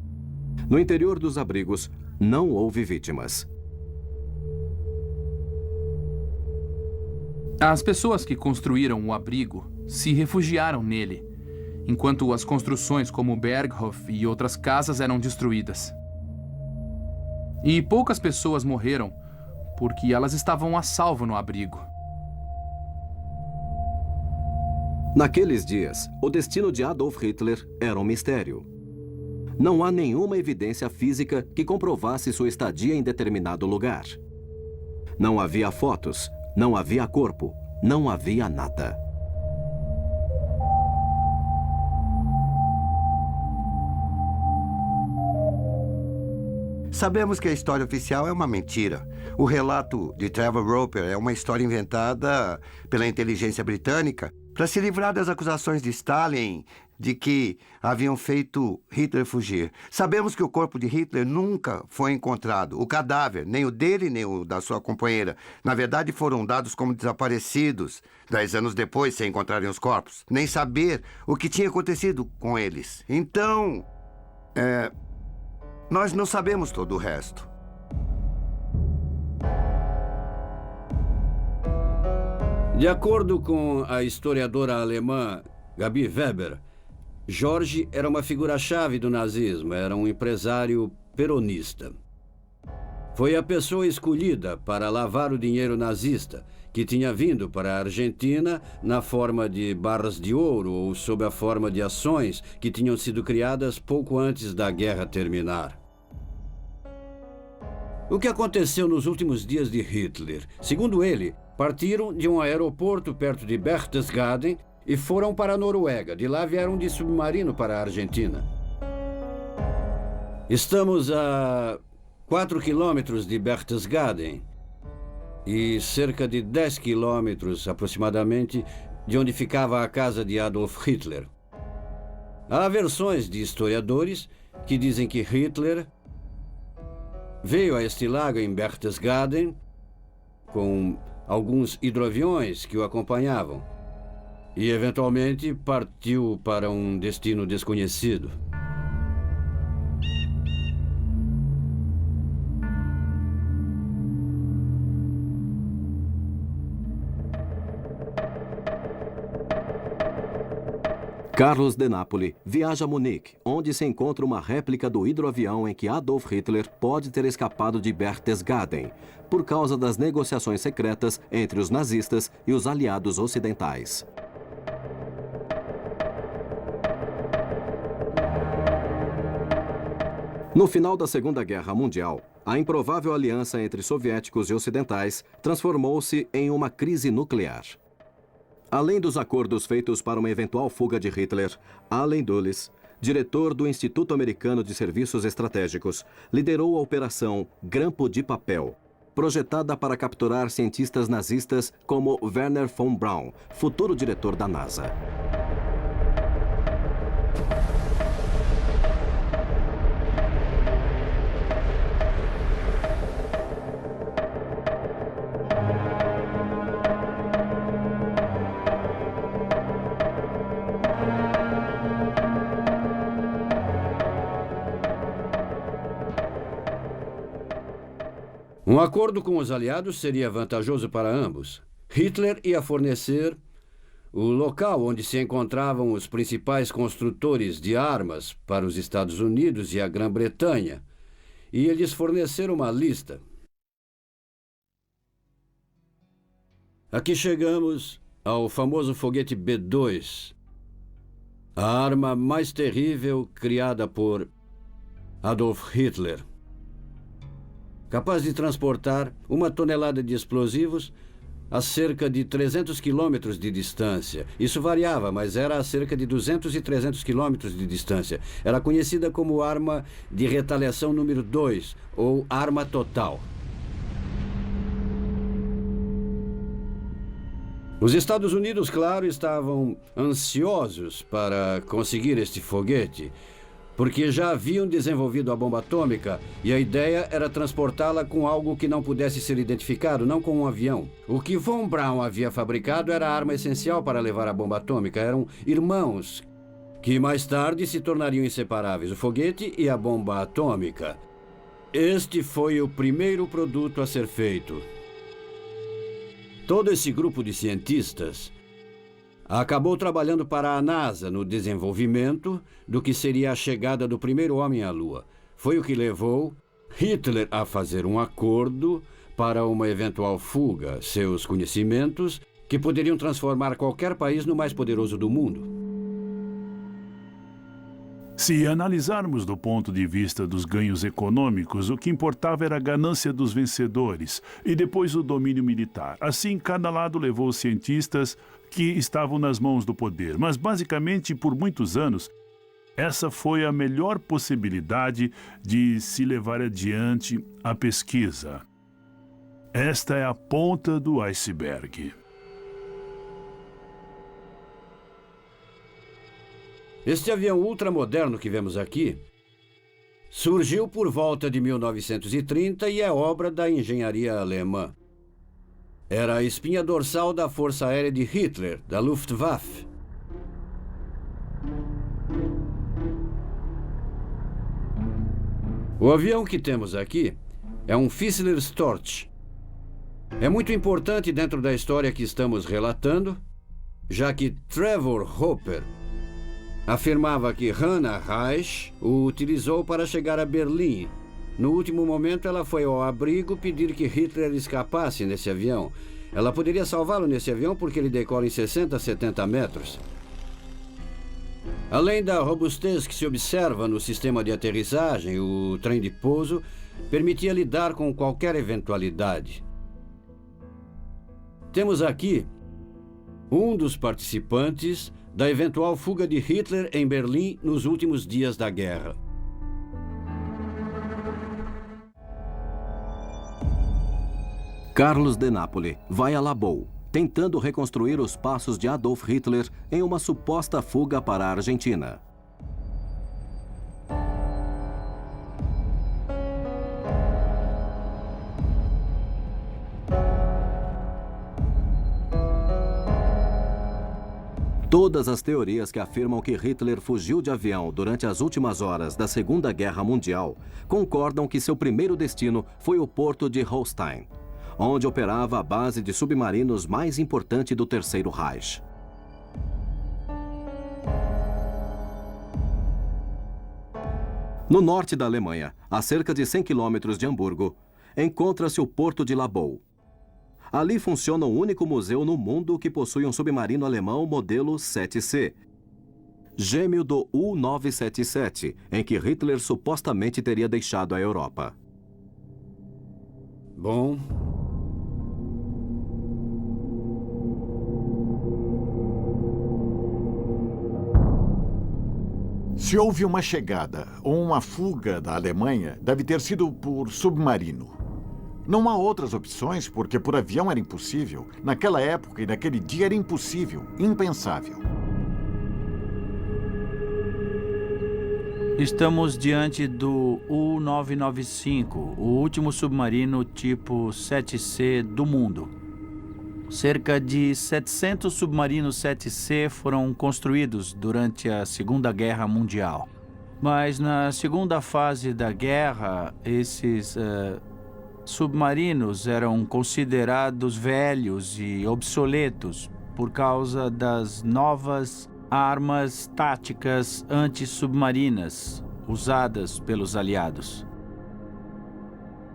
No interior dos abrigos, não houve vítimas. As pessoas que construíram o abrigo se refugiaram nele, enquanto as construções como Berghof e outras casas eram destruídas. E poucas pessoas morreram porque elas estavam a salvo no abrigo. Naqueles dias, o destino de Adolf Hitler era um mistério. Não há nenhuma evidência física que comprovasse sua estadia em determinado lugar. Não havia fotos, não havia corpo, não havia nada. Sabemos que a história oficial é uma mentira. O relato de Trevor Roper é uma história inventada pela inteligência britânica para se livrar das acusações de Stalin de que haviam feito Hitler fugir. Sabemos que o corpo de Hitler nunca foi encontrado. O cadáver, nem o dele, nem o da sua companheira, na verdade foram dados como desaparecidos 10 anos depois, sem encontrarem os corpos. Nem saber o que tinha acontecido com eles. Então, nós não sabemos todo o resto. De acordo com a historiadora alemã Gabi Weber, Jorge era uma figura-chave do nazismo, era um empresário peronista. Foi a pessoa escolhida para lavar o dinheiro nazista, que tinha vindo para a Argentina na forma de barras de ouro ou sob a forma de ações que tinham sido criadas pouco antes da guerra terminar. O que aconteceu nos últimos dias de Hitler? Segundo ele, partiram de um aeroporto perto de Berchtesgaden e foram para a Noruega. De lá vieram de submarino para a Argentina. Estamos a 4 quilômetros de Berchtesgaden e cerca de 10 quilômetros, aproximadamente, de onde ficava a casa de Adolf Hitler. Há versões de historiadores que dizem que Hitler veio a este lago em Berchtesgaden com alguns hidroaviões que o acompanhavam e, eventualmente, partiu para um destino desconhecido. Carlos de Napoli viaja a Munique, onde se encontra uma réplica do hidroavião em que Adolf Hitler pode ter escapado de Berchtesgaden, por causa das negociações secretas entre os nazistas e os aliados ocidentais. No final da Segunda Guerra Mundial, a improvável aliança entre soviéticos e ocidentais transformou-se em uma crise nuclear. Além dos acordos feitos para uma eventual fuga de Hitler, Allen Dulles, diretor do Instituto Americano de Serviços Estratégicos, liderou a Operação Grampo de Papel, projetada para capturar cientistas nazistas como Werner von Braun, futuro diretor da NASA. Um acordo com os aliados seria vantajoso para ambos. Hitler ia fornecer o local onde se encontravam os principais construtores de armas para os Estados Unidos e a Grã-Bretanha, e eles forneceram uma lista. Aqui chegamos ao famoso foguete B-2, a arma mais terrível criada por Adolf Hitler. Capaz de transportar 1 tonelada de explosivos a cerca de 300 quilômetros de distância. Isso variava, mas era a cerca de 200 e 300 quilômetros de distância. Era conhecida como arma de retaliação número 2, ou arma total. Os Estados Unidos, claro, estavam ansiosos para conseguir este foguete, porque já haviam desenvolvido a bomba atômica e a ideia era transportá-la com algo que não pudesse ser identificado, não com um avião. O que von Braun havia fabricado era a arma essencial para levar a bomba atômica. Eram irmãos que mais tarde se tornariam inseparáveis, o foguete e a bomba atômica. Este foi o primeiro produto a ser feito. Todo esse grupo de cientistas acabou trabalhando para a NASA no desenvolvimento do que seria a chegada do primeiro homem à Lua. Foi o que levou Hitler a fazer um acordo para uma eventual fuga, seus conhecimentos que poderiam transformar qualquer país no mais poderoso do mundo. Se analisarmos do ponto de vista dos ganhos econômicos, o que importava era a ganância dos vencedores e depois o domínio militar. Assim, cada lado levou cientistas que estavam nas mãos do poder. Mas, basicamente, por muitos anos, essa foi a melhor possibilidade de se levar adiante a pesquisa. Esta é a ponta do iceberg. Este avião ultramoderno que vemos aqui surgiu por volta de 1930 e é obra da engenharia alemã. Era a espinha dorsal da Força Aérea de Hitler, da Luftwaffe. O avião que temos aqui é um Fissler Storch. É muito importante dentro da história que estamos relatando, já que Trevor Hopper afirmava que Hannah Reich o utilizou para chegar a Berlim. No último momento, ela foi ao abrigo pedir que Hitler escapasse nesse avião. Ela poderia salvá-lo nesse avião porque ele decola em 60 a 70 metros. Além da robustez que se observa no sistema de aterrissagem, o trem de pouso permitia lidar com qualquer eventualidade. Temos aqui um dos participantes da eventual fuga de Hitler em Berlim nos últimos dias da guerra. Carlos de Napoli vai a Labou, tentando reconstruir os passos de Adolf Hitler em uma suposta fuga para a Argentina. Todas as teorias que afirmam que Hitler fugiu de avião durante as últimas horas da Segunda Guerra Mundial concordam que seu primeiro destino foi o porto de Holstein, onde operava a base de submarinos mais importante do Terceiro Reich. No norte da Alemanha, a cerca de 100 quilômetros de Hamburgo, encontra-se o porto de Labou. Ali funciona o único museu no mundo que possui um submarino alemão modelo 7C, gêmeo do U-977, em que Hitler supostamente teria deixado a Europa. Bom, Se houve uma chegada ou uma fuga da Alemanha, deve ter sido por submarino. Não há outras opções, porque por avião era impossível. Naquela época e naquele dia era impossível, impensável. Estamos diante do U-995, o último submarino tipo 7C do mundo. Cerca de 700 submarinos 7C foram construídos durante a Segunda Guerra Mundial. Mas na segunda fase da guerra, esses submarinos eram considerados velhos e obsoletos por causa das novas armas táticas antissubmarinas usadas pelos aliados.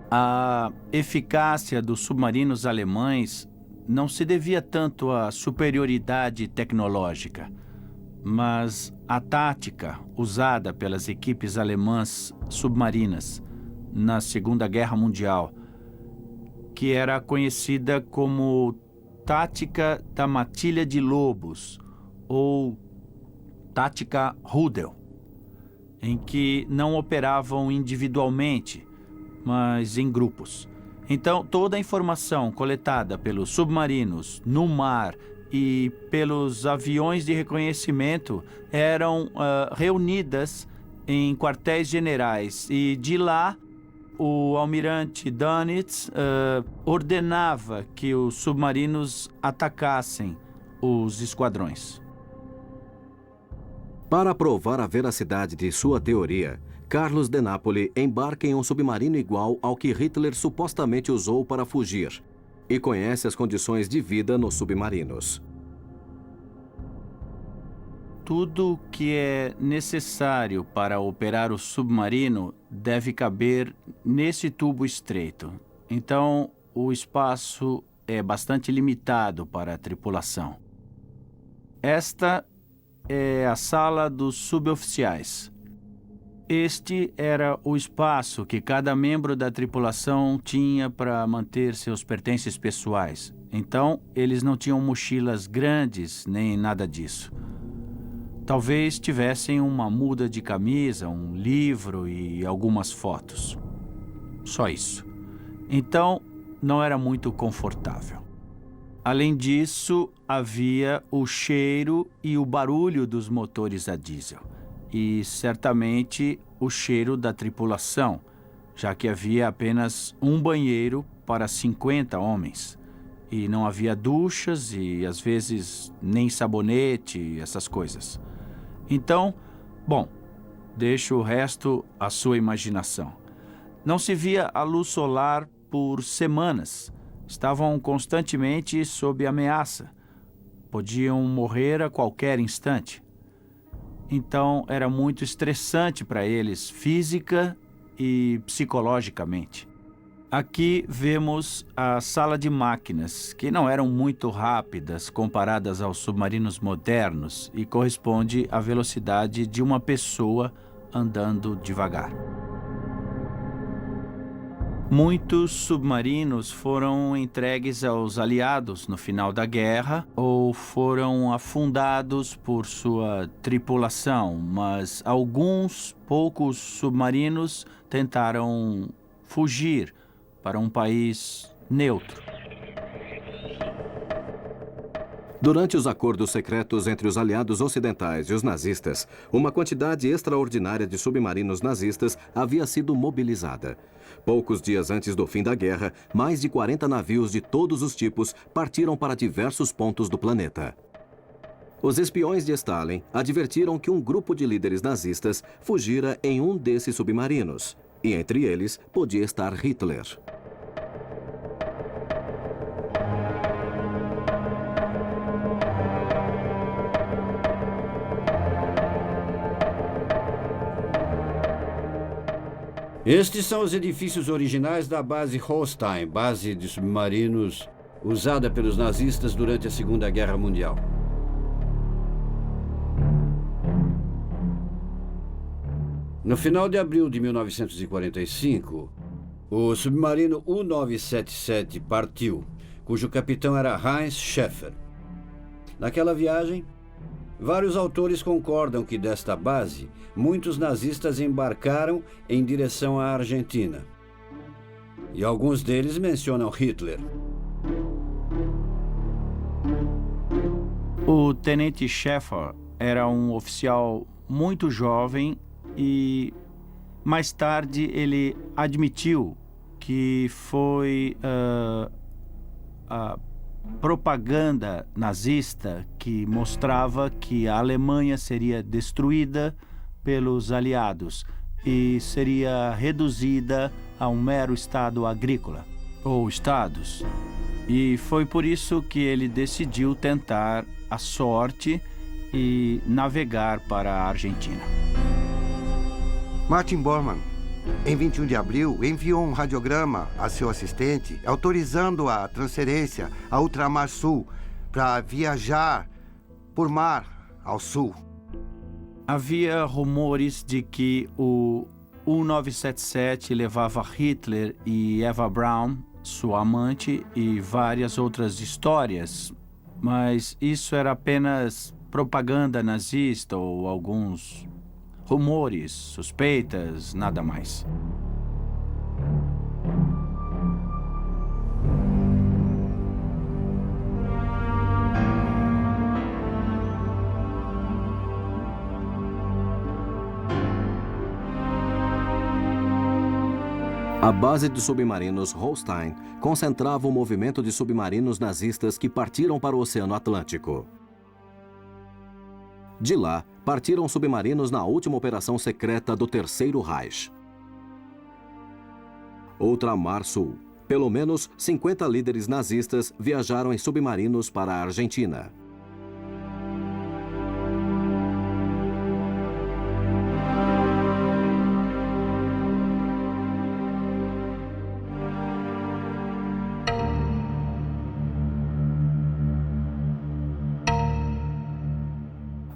A eficácia dos submarinos alemães não se devia tanto à superioridade tecnológica, mas a tática usada pelas equipes alemãs submarinas na Segunda Guerra Mundial, que era conhecida como tática da matilha de lobos, ou tática Rudel, em que não operavam individualmente, mas em grupos. Então, toda a informação coletada pelos submarinos no mar e pelos aviões de reconhecimento eram reunidas em quartéis generais, e de lá o almirante Dönitz ordenava que os submarinos atacassem os esquadrões. Para provar a veracidade de sua teoria, Carlos de Nápoles embarca em um submarino igual ao que Hitler supostamente usou para fugir e conhece as condições de vida nos submarinos. Tudo que é necessário para operar o submarino deve caber nesse tubo estreito. Então, o espaço é bastante limitado para a tripulação. Esta é a sala dos suboficiais. Este era o espaço que cada membro da tripulação tinha para manter seus pertences pessoais. Então, eles não tinham mochilas grandes nem nada disso. Talvez tivessem uma muda de camisa, um livro e algumas fotos. Só isso. Então, não era muito confortável. Além disso, havia o cheiro e o barulho dos motores a diesel. E certamente o cheiro da tripulação, já que havia apenas um banheiro para 50 homens. E não havia duchas e, às vezes, nem sabonete, essas coisas. Então, bom, deixo o resto à sua imaginação. Não se via a luz solar por semanas. Estavam constantemente sob ameaça. Podiam morrer a qualquer instante. Então, era muito estressante para eles, física e psicologicamente. Aqui vemos a sala de máquinas, que não eram muito rápidas comparadas aos submarinos modernos e corresponde à velocidade de uma pessoa andando devagar. Muitos submarinos foram entregues aos aliados no final da guerra ou foram afundados por sua tripulação, mas alguns poucos submarinos tentaram fugir para um país neutro. Durante os acordos secretos entre os aliados ocidentais e os nazistas, uma quantidade extraordinária de submarinos nazistas havia sido mobilizada. Poucos dias antes do fim da guerra, mais de 40 navios de todos os tipos partiram para diversos pontos do planeta. Os espiões de Stalin advertiram que um grupo de líderes nazistas fugira em um desses submarinos, e entre eles podia estar Hitler. Estes são os edifícios originais da base Holstein, base de submarinos usada pelos nazistas durante a Segunda Guerra Mundial. No final de abril de 1945, o submarino U-977 partiu, cujo capitão era Heinz Schäfer. Naquela viagem, vários autores concordam que desta base, muitos nazistas embarcaram em direção à Argentina. E alguns deles mencionam Hitler. O tenente Schäfer era um oficial muito jovem e, mais tarde, ele admitiu que foi a propaganda nazista que mostrava que a Alemanha seria destruída pelos aliados e seria reduzida a um mero estado agrícola, ou estados. E foi por isso que ele decidiu tentar a sorte e navegar para a Argentina. Martin Bormann, em 21 de abril, enviou um radiograma a seu assistente autorizando a transferência a ultramar sul para viajar por mar ao sul. Havia rumores de que o U-977 levava Hitler e Eva Braun, sua amante, e várias outras histórias, mas isso era apenas propaganda nazista ou alguns rumores, suspeitas, nada mais. A base de submarinos Holstein concentrava o movimento de submarinos nazistas que partiram para o Oceano Atlântico. De lá, partiram submarinos na última operação secreta do Terceiro Reich. Ultramar Sul. Pelo menos 50 líderes nazistas viajaram em submarinos para a Argentina.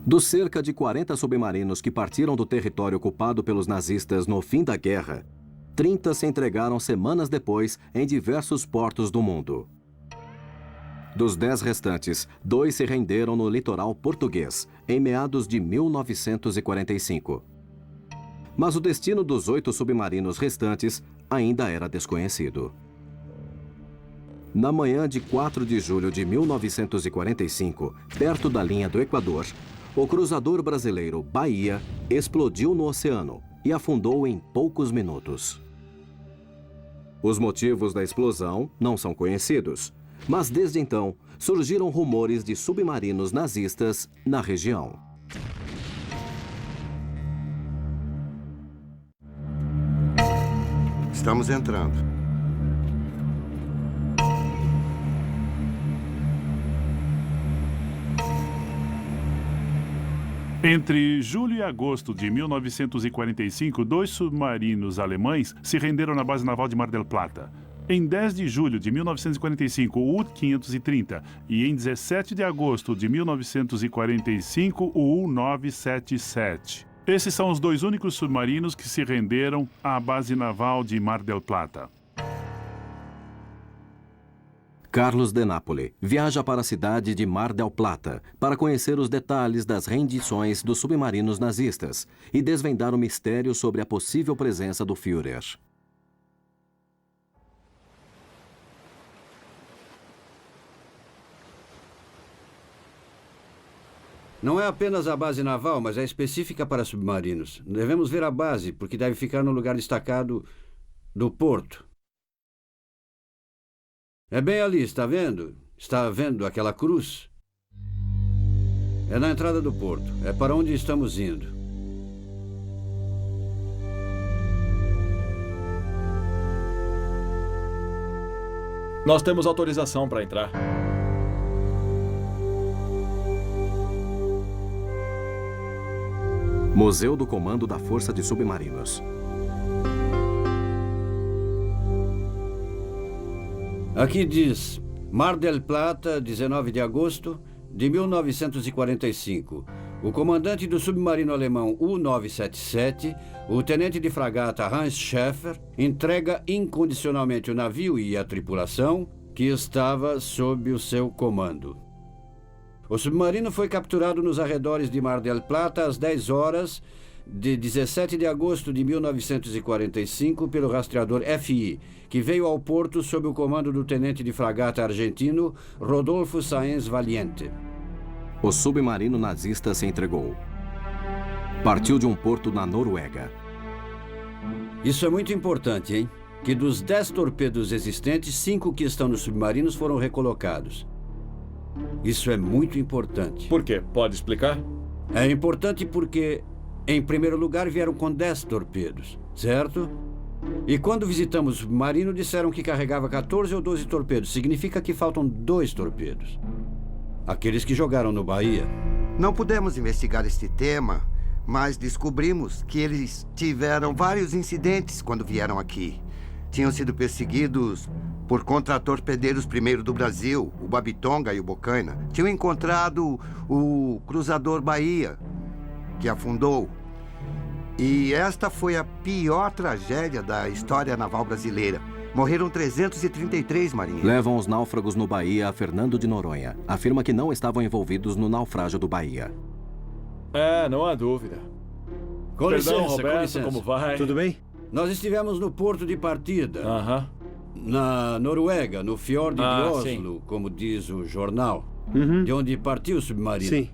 Dos cerca de 40 submarinos que partiram do território ocupado pelos nazistas no fim da guerra, 30 se entregaram semanas depois em diversos portos do mundo. Dos 10 restantes, 2 se renderam no litoral português, em meados de 1945. Mas o destino dos 8 submarinos restantes ainda era desconhecido. Na manhã de 4 de julho de 1945, perto da linha do Equador, o cruzador brasileiro Bahia explodiu no oceano e afundou em poucos minutos. Os motivos da explosão não são conhecidos, mas desde então surgiram rumores de submarinos nazistas na região. Estamos entrando. Entre julho e agosto de 1945, 2 submarinos alemães se renderam na base naval de Mar del Plata. Em 10 de julho de 1945, o U-530 e em 17 de agosto de 1945, o U-977. Esses são os 2 únicos submarinos que se renderam à base naval de Mar del Plata. Carlos de Napoli viaja para a cidade de Mar del Plata para conhecer os detalhes das rendições dos submarinos nazistas e desvendar o mistério sobre a possível presença do Führer. Não é apenas a base naval, mas é específica para submarinos. Devemos ver a base, porque deve ficar no lugar destacado do porto. É bem ali, está vendo? Está vendo aquela cruz? É na entrada do porto. É para onde estamos indo. Nós temos autorização para entrar. Museu do Comando da Força de Submarinos. Aqui diz, Mar del Plata, 19 de agosto de 1945. O comandante do submarino alemão U-977, o tenente de fragata Hans Schäfer, entrega incondicionalmente o navio e a tripulação que estava sob o seu comando. O submarino foi capturado nos arredores de Mar del Plata às 10 horas de 17 de agosto de 1945 pelo rastreador FI, que veio ao porto sob o comando do tenente de fragata argentino Rodolfo Sáenz Valiente. O submarino nazista se entregou. Partiu de um porto na Noruega. Isso é muito importante, hein? Que dos 10 torpedos existentes, 5 que estão nos submarinos foram recolocados. Isso é muito importante. Por quê? Pode explicar? É importante porque, em primeiro lugar, vieram com 10 torpedos, certo? E quando visitamos o submarino, disseram que carregava 14 ou 12 torpedos. Significa que faltam 2 torpedos. Aqueles que jogaram no Bahia. Não pudemos investigar este tema, mas descobrimos que eles tiveram vários incidentes quando vieram aqui. Tinham sido perseguidos por contratorpedeiros primeiro do Brasil, o Babitonga e o Bocaina. Tinham encontrado o cruzador Bahia. que afundou. E esta foi a pior tragédia da história naval brasileira. Morreram 333 marinheiros. Levam os náufragos no Bahia a Fernando de Noronha. Afirma que não estavam envolvidos no naufrágio do Bahia. Não há dúvida. Com Perdão, licença, Roberto, com licença. como vai? Tudo bem? Nós estivemos no porto de partida, Aham. na Noruega, no Fjord de Oslo, sim. como diz o jornal, Uhum. de onde partiu o submarino. Sim.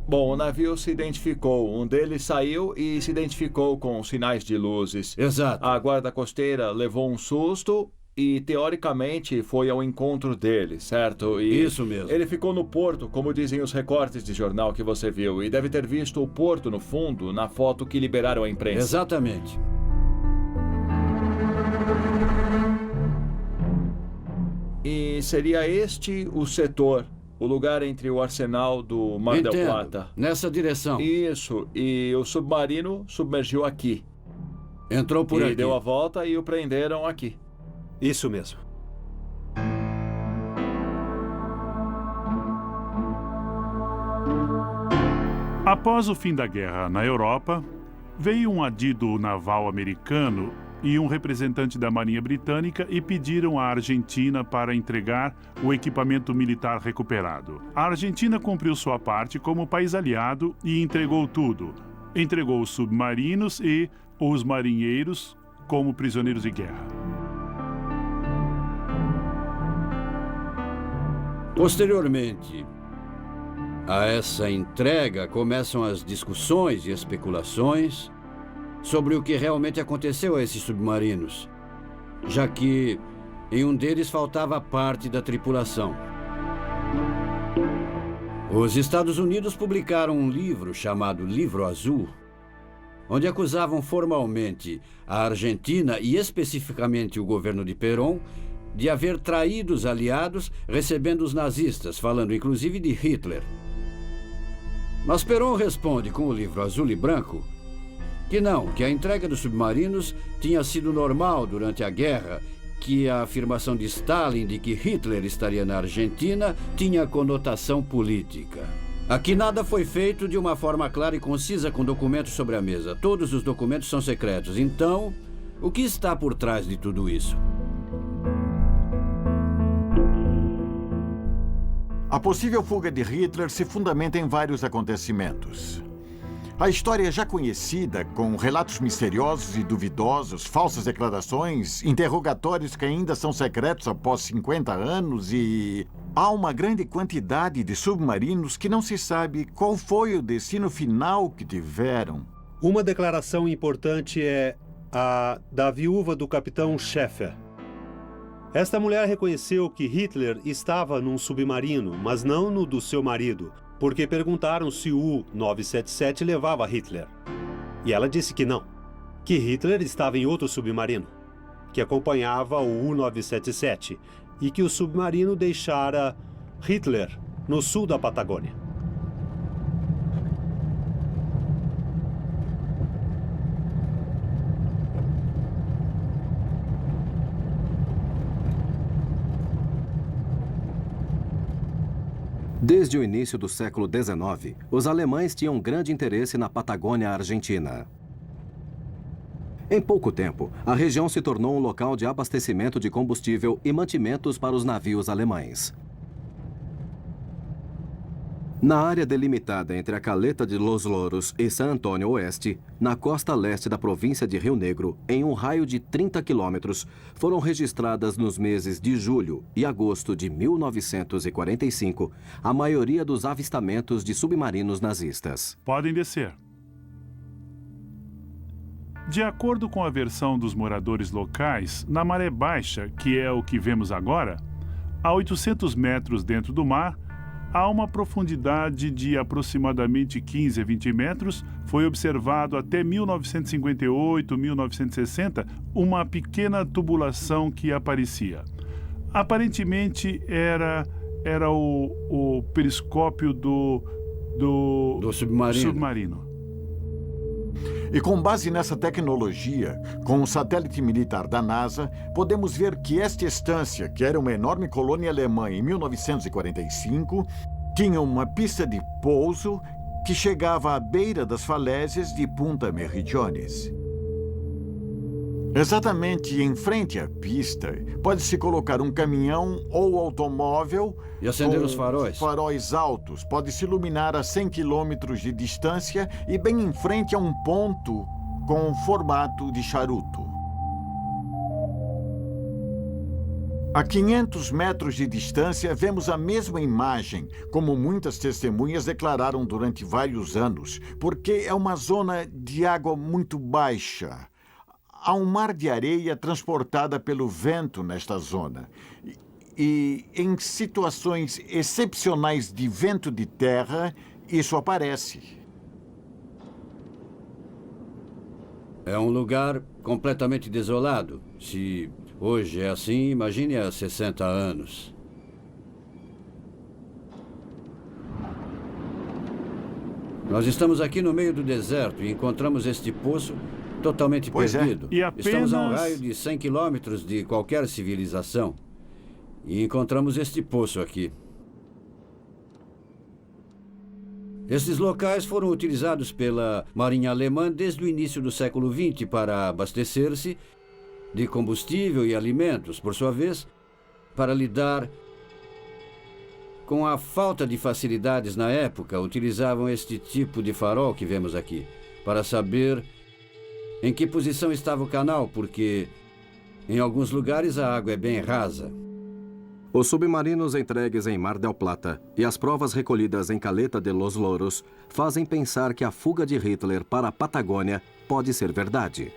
Bom, o navio se identificou. Um deles saiu e se identificou com sinais de luzes. Exato. A guarda costeira levou um susto e, teoricamente, foi ao encontro dele, certo? E Isso mesmo. ele ficou no porto, como dizem os recortes de jornal que você viu, e deve ter visto o porto no fundo na foto que liberaram à imprensa. Exatamente. E seria este o setor, o lugar entre o arsenal do Mar del Entendo. Plata. Nessa direção. Isso, e o submarino submergiu aqui. Entrou por E aqui. deu a volta e o prenderam aqui. Isso mesmo. Após o fim da guerra na Europa, veio um adido naval americano e um representante da Marinha Britânica e pediram à Argentina para entregar o equipamento militar recuperado. A Argentina cumpriu sua parte como país aliado e entregou tudo. Entregou os submarinos e os marinheiros como prisioneiros de guerra. Posteriormente a essa entrega, começam as discussões e especulações sobre o que realmente aconteceu a esses submarinos, já que em um deles faltava parte da tripulação. Os Estados Unidos publicaram um livro chamado Livro Azul, onde acusavam formalmente a Argentina e especificamente o governo de Perón de haver traído os aliados, recebendo os nazistas, falando inclusive de Hitler. Mas Perón responde com o livro azul e branco que não, que a entrega dos submarinos tinha sido normal durante a guerra, que a afirmação de Stalin de que Hitler estaria na Argentina tinha conotação política. Aqui nada foi feito de uma forma clara e concisa com documentos sobre a mesa. Todos os documentos são secretos. Então, o que está por trás de tudo isso? A possível fuga de Hitler se fundamenta em vários acontecimentos. A história é já conhecida, com relatos misteriosos e duvidosos, falsas declarações, interrogatórios que ainda são secretos após 50 anos e... há uma grande quantidade de submarinos que não se sabe qual foi o destino final que tiveram. Uma declaração importante é a da viúva do capitão Schäfer. Esta mulher reconheceu que Hitler estava num submarino, mas não no do seu marido, porque perguntaram se o 977 levava Hitler. E ela disse que não, que Hitler estava em outro submarino, que acompanhava o U-977, e que o submarino deixara Hitler no sul da Patagônia. Desde o início do século XIX, os alemães tinham grande interesse na Patagônia Argentina. Em pouco tempo, a região se tornou um local de abastecimento de combustível e mantimentos para os navios alemães. Na área delimitada entre a Caleta de Los Loros e San Antônio Oeste, na costa leste da província de Rio Negro, em um raio de 30 quilômetros, foram registradas nos meses de julho e agosto de 1945 a maioria dos avistamentos de submarinos nazistas. Podem descer. De acordo com a versão dos moradores locais, na maré baixa, que é o que vemos agora, a 800 metros dentro do mar, a uma profundidade de aproximadamente 15 a 20 metros, foi observado até 1958, 1960, uma pequena tubulação que aparecia. Aparentemente era o periscópio do submarino. E com base nessa tecnologia, com o satélite militar da NASA, podemos ver que esta estância, que era uma enorme colônia alemã em 1945, tinha uma pista de pouso que chegava à beira das falésias de Punta Meridianes. Exatamente em frente à pista, pode-se colocar um caminhão ou automóvel e acender com os faróis. Faróis altos. Pode-se iluminar a 100 quilômetros de distância e bem em frente a um ponto com formato de charuto. A 500 metros de distância, vemos a mesma imagem, como muitas testemunhas declararam durante vários anos, porque é uma zona de água muito baixa. Há um mar de areia transportada pelo vento nesta zona. E em situações excepcionais de vento de terra, isso aparece. É um lugar completamente desolado. Se hoje é assim, imagine há 60 anos. Nós estamos aqui no meio do deserto e encontramos este poço totalmente perdido. E apenas... Estamos a um raio de 100 quilômetros de qualquer civilização. E encontramos este poço aqui. Esses locais foram utilizados pela Marinha Alemã desde o início do século XX para abastecer-se de combustível e alimentos. Por sua vez, para lidar com a falta de facilidades na época, utilizavam este tipo de farol que vemos aqui, para saber em que posição estava o canal, porque em alguns lugares a água é bem rasa. Os submarinos entregues em Mar del Plata e as provas recolhidas em Caleta de los Loros fazem pensar que a fuga de Hitler para a Patagônia pode ser verdade.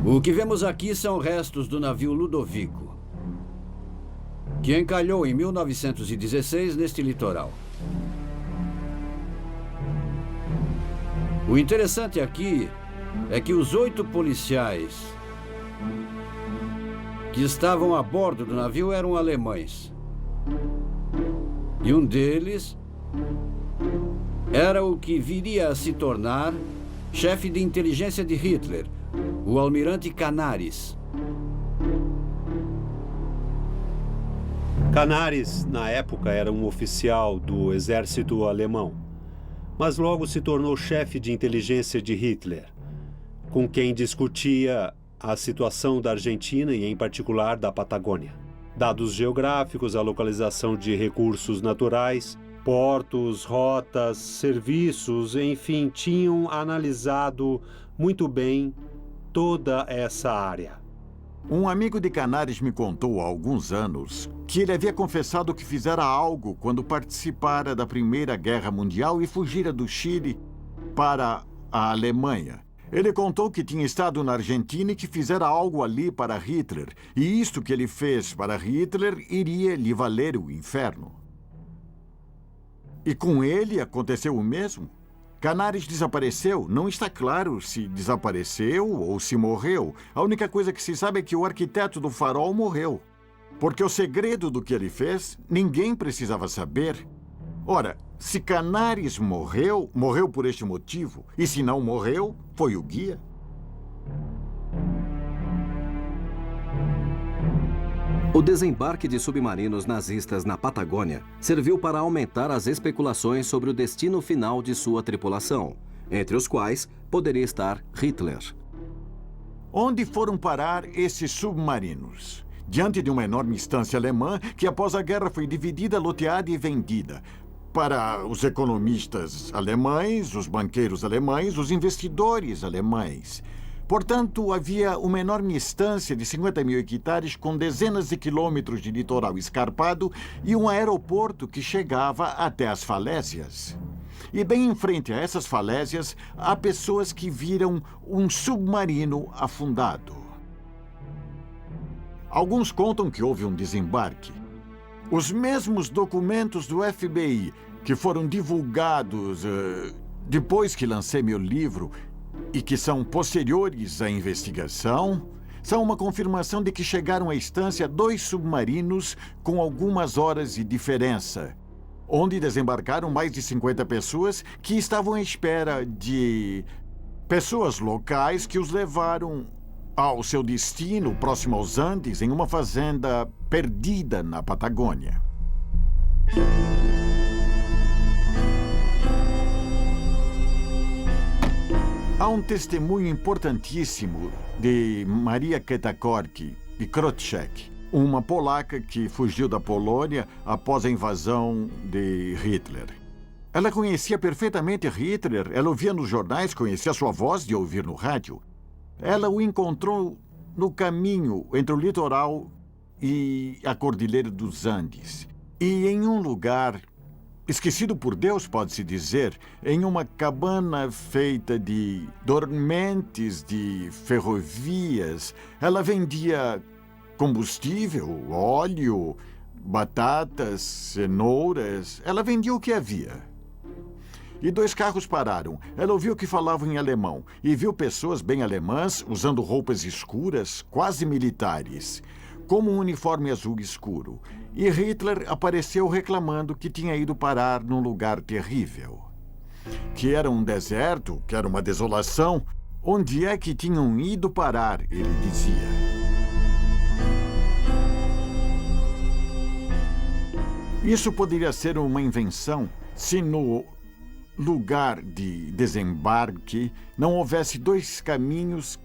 O que vemos aqui são restos do navio Ludovico, que encalhou em 1916 neste litoral. O interessante aqui é que os 8 policiais que estavam a bordo do navio eram alemães. E um deles era o que viria a se tornar chefe de inteligência de Hitler, o almirante Canaris. Canaris, na época, era um oficial do exército alemão, mas logo se tornou chefe de inteligência de Hitler, com quem discutia a situação da Argentina e, em particular, da Patagônia. Dados geográficos, a localização de recursos naturais, portos, rotas, serviços, enfim, tinham analisado muito bem toda essa área. Um amigo de Canaris me contou há alguns anos que ele havia confessado que fizera algo quando participara da Primeira Guerra Mundial e fugira do Chile para a Alemanha. Ele contou que tinha estado na Argentina e que fizera algo ali para Hitler. E isto que ele fez para Hitler iria lhe valer o inferno. E com ele aconteceu o mesmo. Canaris desapareceu. Não está claro se desapareceu ou se morreu. A única coisa que se sabe é que o arquiteto do farol morreu. Porque o segredo do que ele fez, ninguém precisava saber. Ora, se Canaris morreu, morreu por este motivo. E se não morreu, foi o guia. O desembarque de submarinos nazistas na Patagônia serviu para aumentar as especulações sobre o destino final de sua tripulação, entre os quais poderia estar Hitler. Onde foram parar esses submarinos? Diante de uma enorme estância alemã que após a guerra foi dividida, loteada e vendida para os economistas alemães, os banqueiros alemães, os investidores alemães. Portanto, havia uma enorme estância de 50 mil hectares com dezenas de quilômetros de litoral escarpado e um aeroporto que chegava até as falésias. E bem em frente a essas falésias, há pessoas que viram um submarino afundado. Alguns contam que houve um desembarque. Os mesmos documentos do FBI que foram divulgados depois que lancei meu livro e que são posteriores à investigação, são uma confirmação de que chegaram à estância 2 submarinos com algumas horas de diferença, onde desembarcaram mais de 50 pessoas que estavam à espera de Pessoas locais que os levaram ao seu destino, próximo aos Andes, em uma fazenda perdida na Patagônia. Há um testemunho importantíssimo de Maria Ketakorki, de Krotchek, uma polaca que fugiu da Polônia após a invasão de Hitler. Ela conhecia perfeitamente Hitler, ela ouvia nos jornais, conhecia sua voz de ouvir no rádio. Ela o encontrou no caminho entre o litoral e a Cordilheira dos Andes. E em um lugar, esquecido por Deus, pode-se dizer, em uma cabana feita de dormentes de ferrovias, ela vendia combustível, óleo, batatas, cenouras. Ela vendia o que havia. E 2 carros pararam. Ela ouviu que falavam em alemão e viu pessoas bem alemãs usando roupas escuras, quase militares, como um uniforme azul escuro. E Hitler apareceu reclamando que tinha ido parar num lugar terrível. Que era um deserto, que era uma desolação. Onde é que tinham ido parar, ele dizia. Isso poderia ser uma invenção se no lugar de desembarque não houvesse 2 caminhos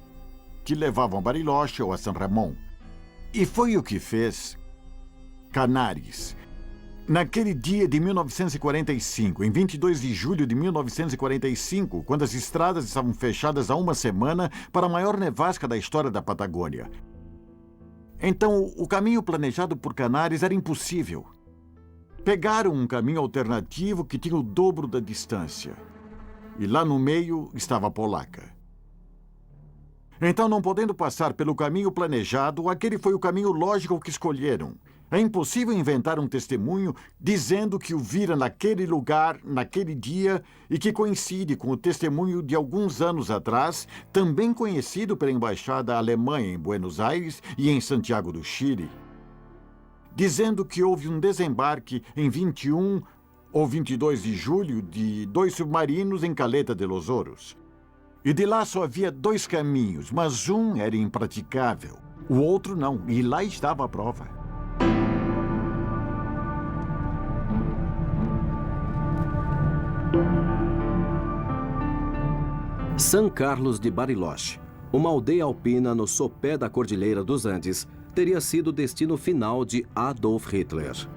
que levavam a Bariloche ou a San Ramon. E foi o que fez Canáriz. Naquele dia de 1945, em 22 de julho de 1945, quando as estradas estavam fechadas há uma semana para a maior nevasca da história da Patagônia. Então, o caminho planejado por Canáriz era impossível. Pegaram um caminho alternativo que tinha o dobro da distância. E lá no meio estava a polaca. Então, não podendo passar pelo caminho planejado, aquele foi o caminho lógico que escolheram. É impossível inventar um testemunho dizendo que o vira naquele lugar, naquele dia, e que coincide com o testemunho de alguns anos atrás, também conhecido pela Embaixada Alemã em Buenos Aires e em Santiago do Chile, dizendo que houve um desembarque em 21 ou 22 de julho de 2 submarinos em Caleta de los Oros. E de lá só havia 2 caminhos, mas um era impraticável, o outro não, e lá estava a prova. San Carlos de Bariloche, uma aldeia alpina no sopé da Cordilheira dos Andes, teria sido o destino final de Adolf Hitler.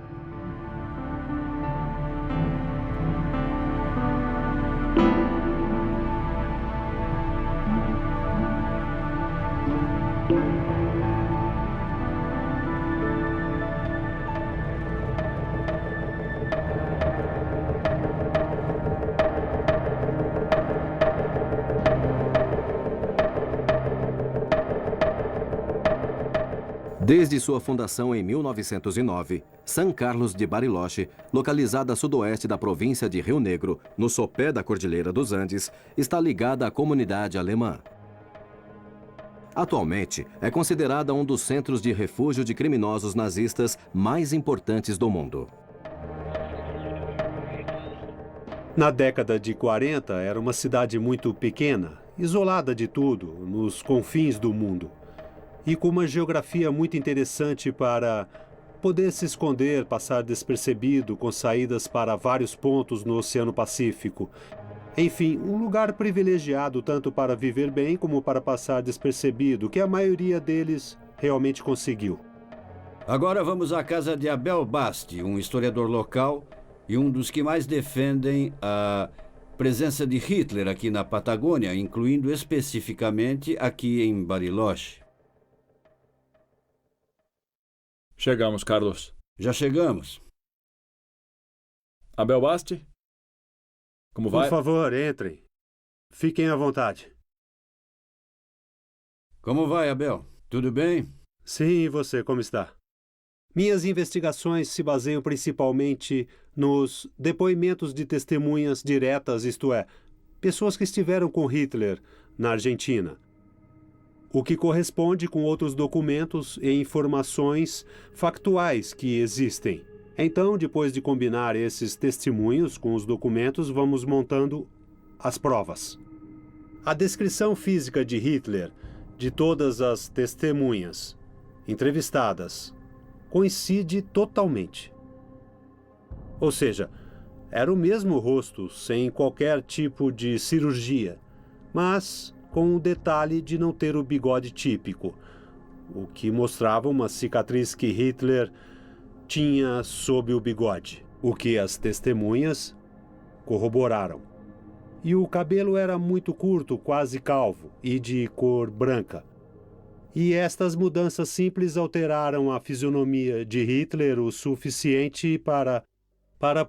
Desde sua fundação em 1909, San Carlos de Bariloche, localizada a sudoeste da província de Rio Negro, no sopé da Cordilheira dos Andes, está ligada à comunidade alemã. Atualmente, é considerada um dos centros de refúgio de criminosos nazistas mais importantes do mundo. Na década de 40, era uma cidade muito pequena, isolada de tudo, nos confins do mundo. E com uma geografia muito interessante para poder se esconder, passar despercebido, com saídas para vários pontos no Oceano Pacífico. Enfim, um lugar privilegiado tanto para viver bem como para passar despercebido, que a maioria deles realmente conseguiu. Agora vamos à casa de Abel Basti, um historiador local e um dos que mais defendem a presença de Hitler aqui na Patagônia, incluindo especificamente aqui em Bariloche. Chegamos, Carlos. Já chegamos. Abel Basti? Como vai? Por favor, entrem. Fiquem à vontade. Como vai, Abel? Tudo bem? Sim, e você, como está? Minhas investigações se baseiam principalmente nos depoimentos de testemunhas diretas, isto é, pessoas que estiveram com Hitler na Argentina. O que corresponde com outros documentos e informações factuais que existem. Então, depois de combinar esses testemunhos com os documentos, vamos montando as provas. A descrição física de Hitler, de todas as testemunhas entrevistadas, coincide totalmente. Ou seja, era o mesmo rosto, sem qualquer tipo de cirurgia, mas com o detalhe de não ter o bigode típico, o que mostrava uma cicatriz que Hitler tinha sob o bigode, o que as testemunhas corroboraram. E o cabelo era muito curto, quase calvo, e de cor branca. E estas mudanças simples alteraram a fisionomia de Hitler o suficiente para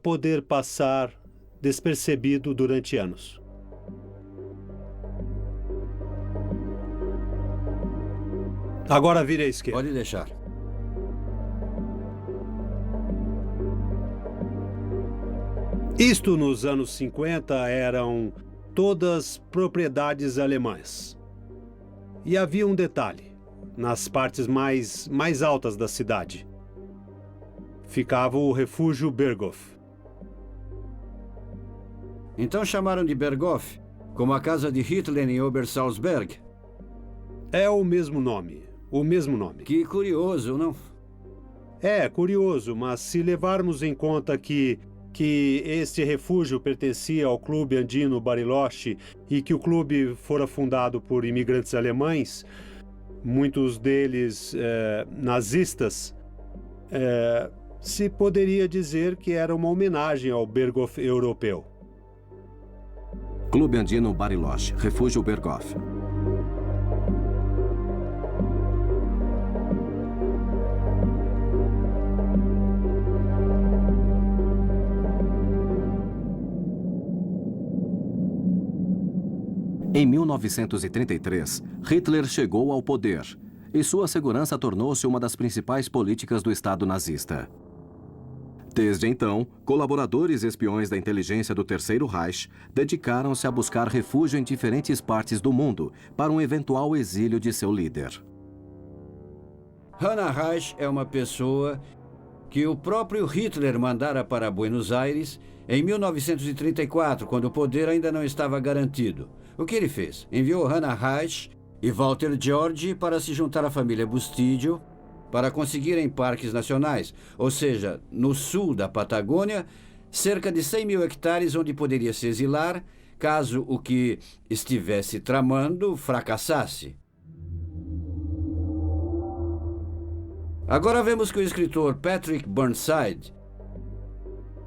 poder passar despercebido durante anos. Agora vire à esquerda. Pode deixar. Isto nos anos 50 eram todas propriedades alemãs. E havia um detalhe: nas partes mais altas da cidade ficava o refúgio Berghof. Então chamaram de Berghof, como a casa de Hitler em Obersalzberg? É o mesmo nome. O mesmo nome. Que curioso, não? É curioso, mas se levarmos em conta que este refúgio pertencia ao Clube Andino Bariloche e que o clube fora fundado por imigrantes alemães, muitos deles nazistas, se poderia dizer que era uma homenagem ao Berghof europeu. Clube Andino Bariloche, Refúgio Berghof. Em 1933, Hitler chegou ao poder e sua segurança tornou-se uma das principais políticas do Estado nazista. Desde então, colaboradores e espiões da inteligência do Terceiro Reich dedicaram-se a buscar refúgio em diferentes partes do mundo para um eventual exílio de seu líder. Hannah Reich é uma pessoa que o próprio Hitler mandara para Buenos Aires em 1934, quando o poder ainda não estava garantido. O que ele fez? Enviou Hannah Reich e Walter George para se juntar à família Bustillo para conseguirem parques nacionais, ou seja, no sul da Patagônia, cerca de 100 mil hectares onde poderia se exilar caso o que estivesse tramando fracassasse. Agora vemos que o escritor Patrick Burnside,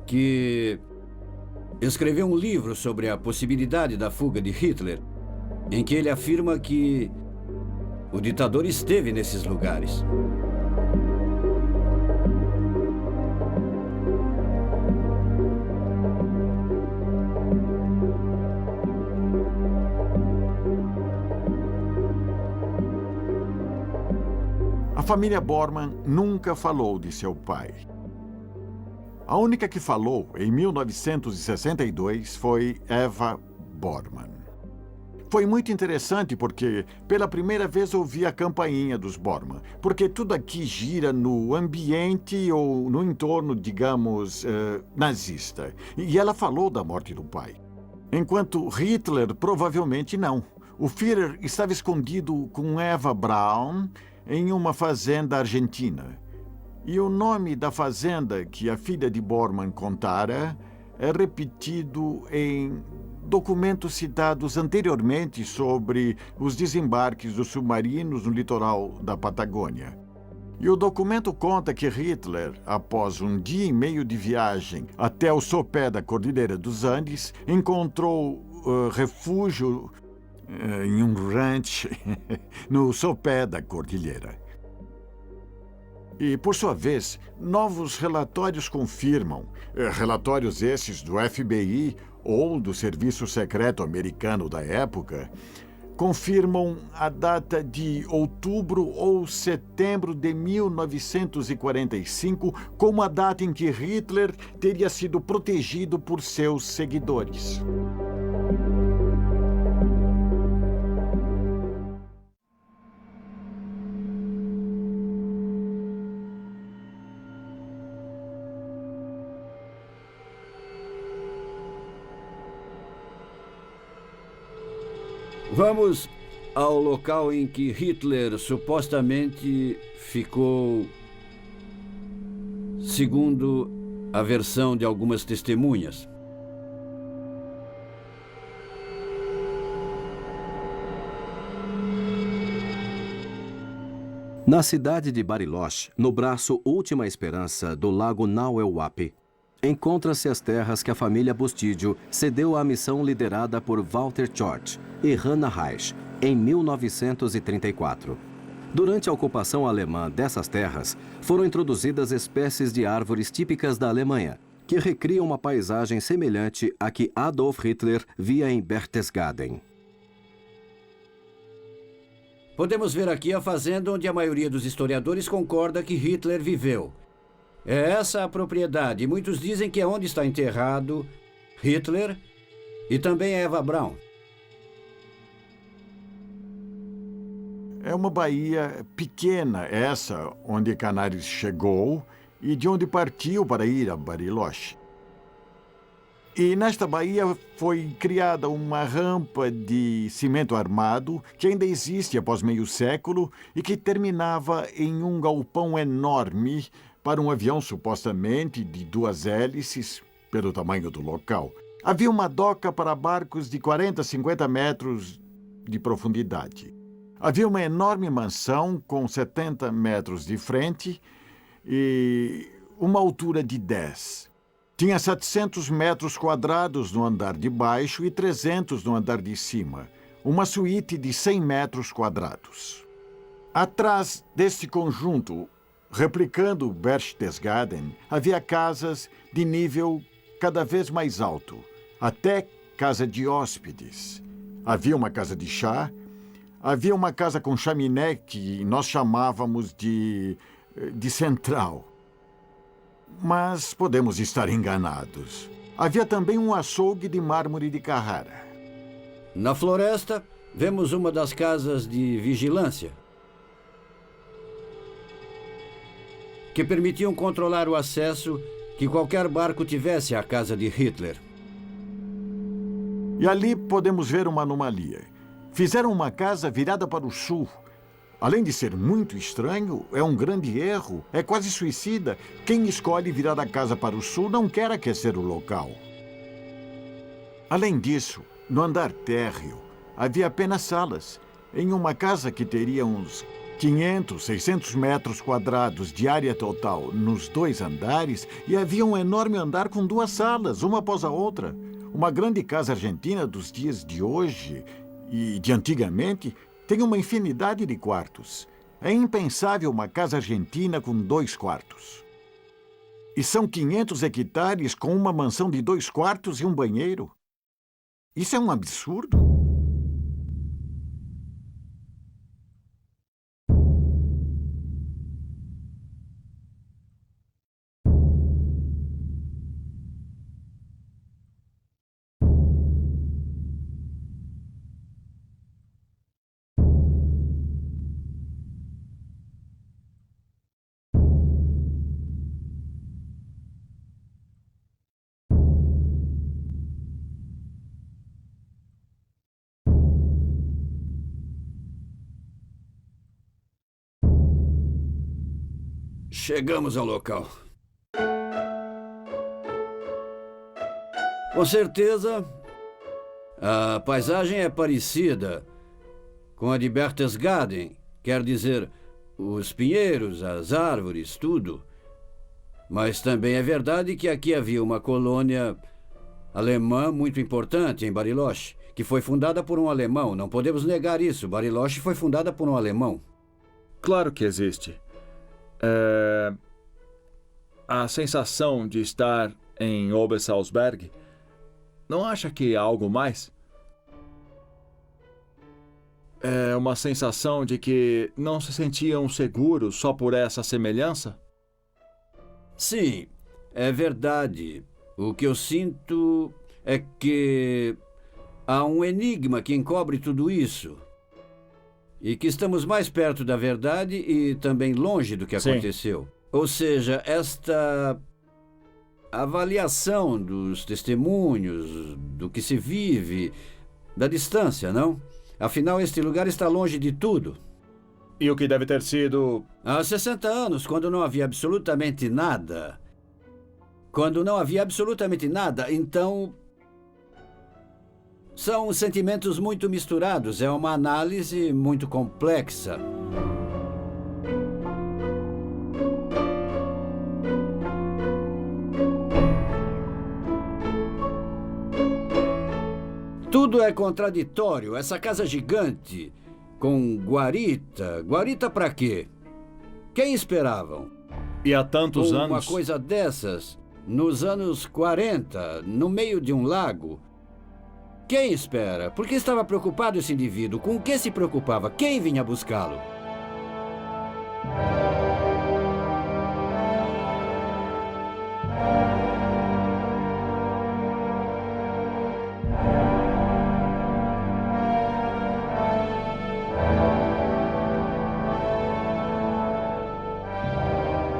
que escreveu um livro sobre a possibilidade da fuga de Hitler, em que ele afirma que o ditador esteve nesses lugares. A família Bormann nunca falou de seu pai. A única que falou, em 1962, foi Eva Bormann. Foi muito interessante porque, pela primeira vez, ouvi a campainha dos Bormann, porque tudo aqui gira no ambiente ou no entorno, digamos, nazista. E ela falou da morte do pai. Enquanto Hitler, provavelmente não. O Führer estava escondido com Eva Braun em uma fazenda argentina. E o nome da fazenda que a filha de Bormann contara é repetido em documentos citados anteriormente sobre os desembarques dos submarinos no litoral da Patagônia. E o documento conta que Hitler, após um dia e meio de viagem até o sopé da Cordilheira dos Andes, encontrou refúgio em um rancho no sopé da cordilheira. E, por sua vez, novos relatórios confirmam, relatórios esses do FBI ou do Serviço Secreto Americano da época, confirmam a data de outubro ou setembro de 1945 como a data em que Hitler teria sido protegido por seus seguidores. Vamos ao local em que Hitler supostamente ficou, segundo a versão de algumas testemunhas. Na cidade de Bariloche, no braço Última Esperança do lago Naueuape, encontra-se as terras que a família Bustídio cedeu à missão liderada por Walter Schott e Hannah Reich em 1934. Durante a ocupação alemã dessas terras, foram introduzidas espécies de árvores típicas da Alemanha, que recriam uma paisagem semelhante à que Adolf Hitler via em Berchtesgaden. Podemos ver aqui a fazenda onde a maioria dos historiadores concorda que Hitler viveu. É essa a propriedade. Muitos dizem que é onde está enterrado Hitler e também Eva Braun. É uma baía pequena essa, onde Canaris chegou e de onde partiu para ir a Bariloche. E nesta baía foi criada uma rampa de cimento armado que ainda existe após meio século e que terminava em um galpão enorme para um avião supostamente de 2 hélices, pelo tamanho do local. Havia uma doca para barcos de 40 a 50 metros de profundidade. Havia uma enorme mansão com 70 metros de frente e uma altura de 10. Tinha 700 metros quadrados no andar de baixo e 300 no andar de cima. Uma suíte de 100 metros quadrados. Atrás deste conjunto, replicando Berchtesgaden, havia casas de nível cada vez mais alto, até casa de hóspedes. Havia uma casa de chá, havia uma casa com chaminé que nós chamávamos de central. Mas podemos estar enganados. Havia também um açougue de mármore de Carrara. Na floresta, vemos uma das casas de vigilância, que permitiam controlar o acesso que qualquer barco tivesse à casa de Hitler. E ali podemos ver uma anomalia. Fizeram uma casa virada para o sul. Além de ser muito estranho, é um grande erro, é quase suicida. Quem escolhe virar a casa para o sul não quer aquecer o local. Além disso, no andar térreo, havia apenas salas. Em uma casa que teria uns 500, 600 metros quadrados de área total nos 2 andares, e havia um enorme andar com 2 salas, uma após a outra. Uma grande casa argentina dos dias de hoje e de antigamente tem uma infinidade de quartos. É impensável uma casa argentina com 2 quartos. E são 500 hectares com uma mansão de 2 quartos e um banheiro. Isso é um absurdo. Chegamos ao local. Com certeza, a paisagem é parecida com a de Berchtesgaden, quer dizer, os pinheiros, as árvores, tudo. Mas também é verdade que aqui havia uma colônia alemã muito importante em Bariloche, que foi fundada por um alemão. Não podemos negar isso. Bariloche foi fundada por um alemão. Claro que existe. A sensação de estar em Obersalzberg, não acha que há algo mais? É uma sensação de que não se sentiam seguros só por essa semelhança? Sim, é verdade. O que eu sinto é que há um enigma que encobre tudo isso. E que estamos mais perto da verdade e também longe do que aconteceu. Ou seja, esta avaliação dos testemunhos, do que se vive, da distância, não? Afinal, este lugar está longe de tudo. E o que deve ter sido... Há 60 anos, quando não havia absolutamente nada. Quando não havia absolutamente nada, então... São sentimentos muito misturados. É uma análise muito complexa. Tudo é contraditório. Essa casa gigante, com guarita. Guarita pra quê? Quem esperavam? E há tantos anos... Uma coisa dessas, nos anos 40, no meio de um lago. Quem espera? Por que estava preocupado esse indivíduo? Com o que se preocupava? Quem vinha buscá-lo?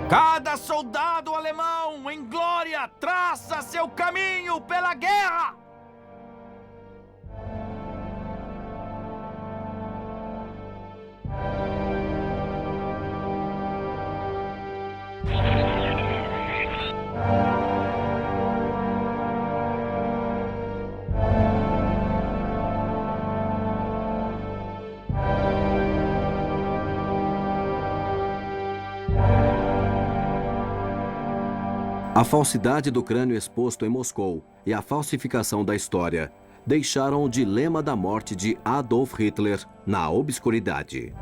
Cada soldado alemão em glória traça seu caminho pela guerra! A falsidade do crânio exposto em Moscou e a falsificação da história deixaram o dilema da morte de Adolf Hitler na obscuridade.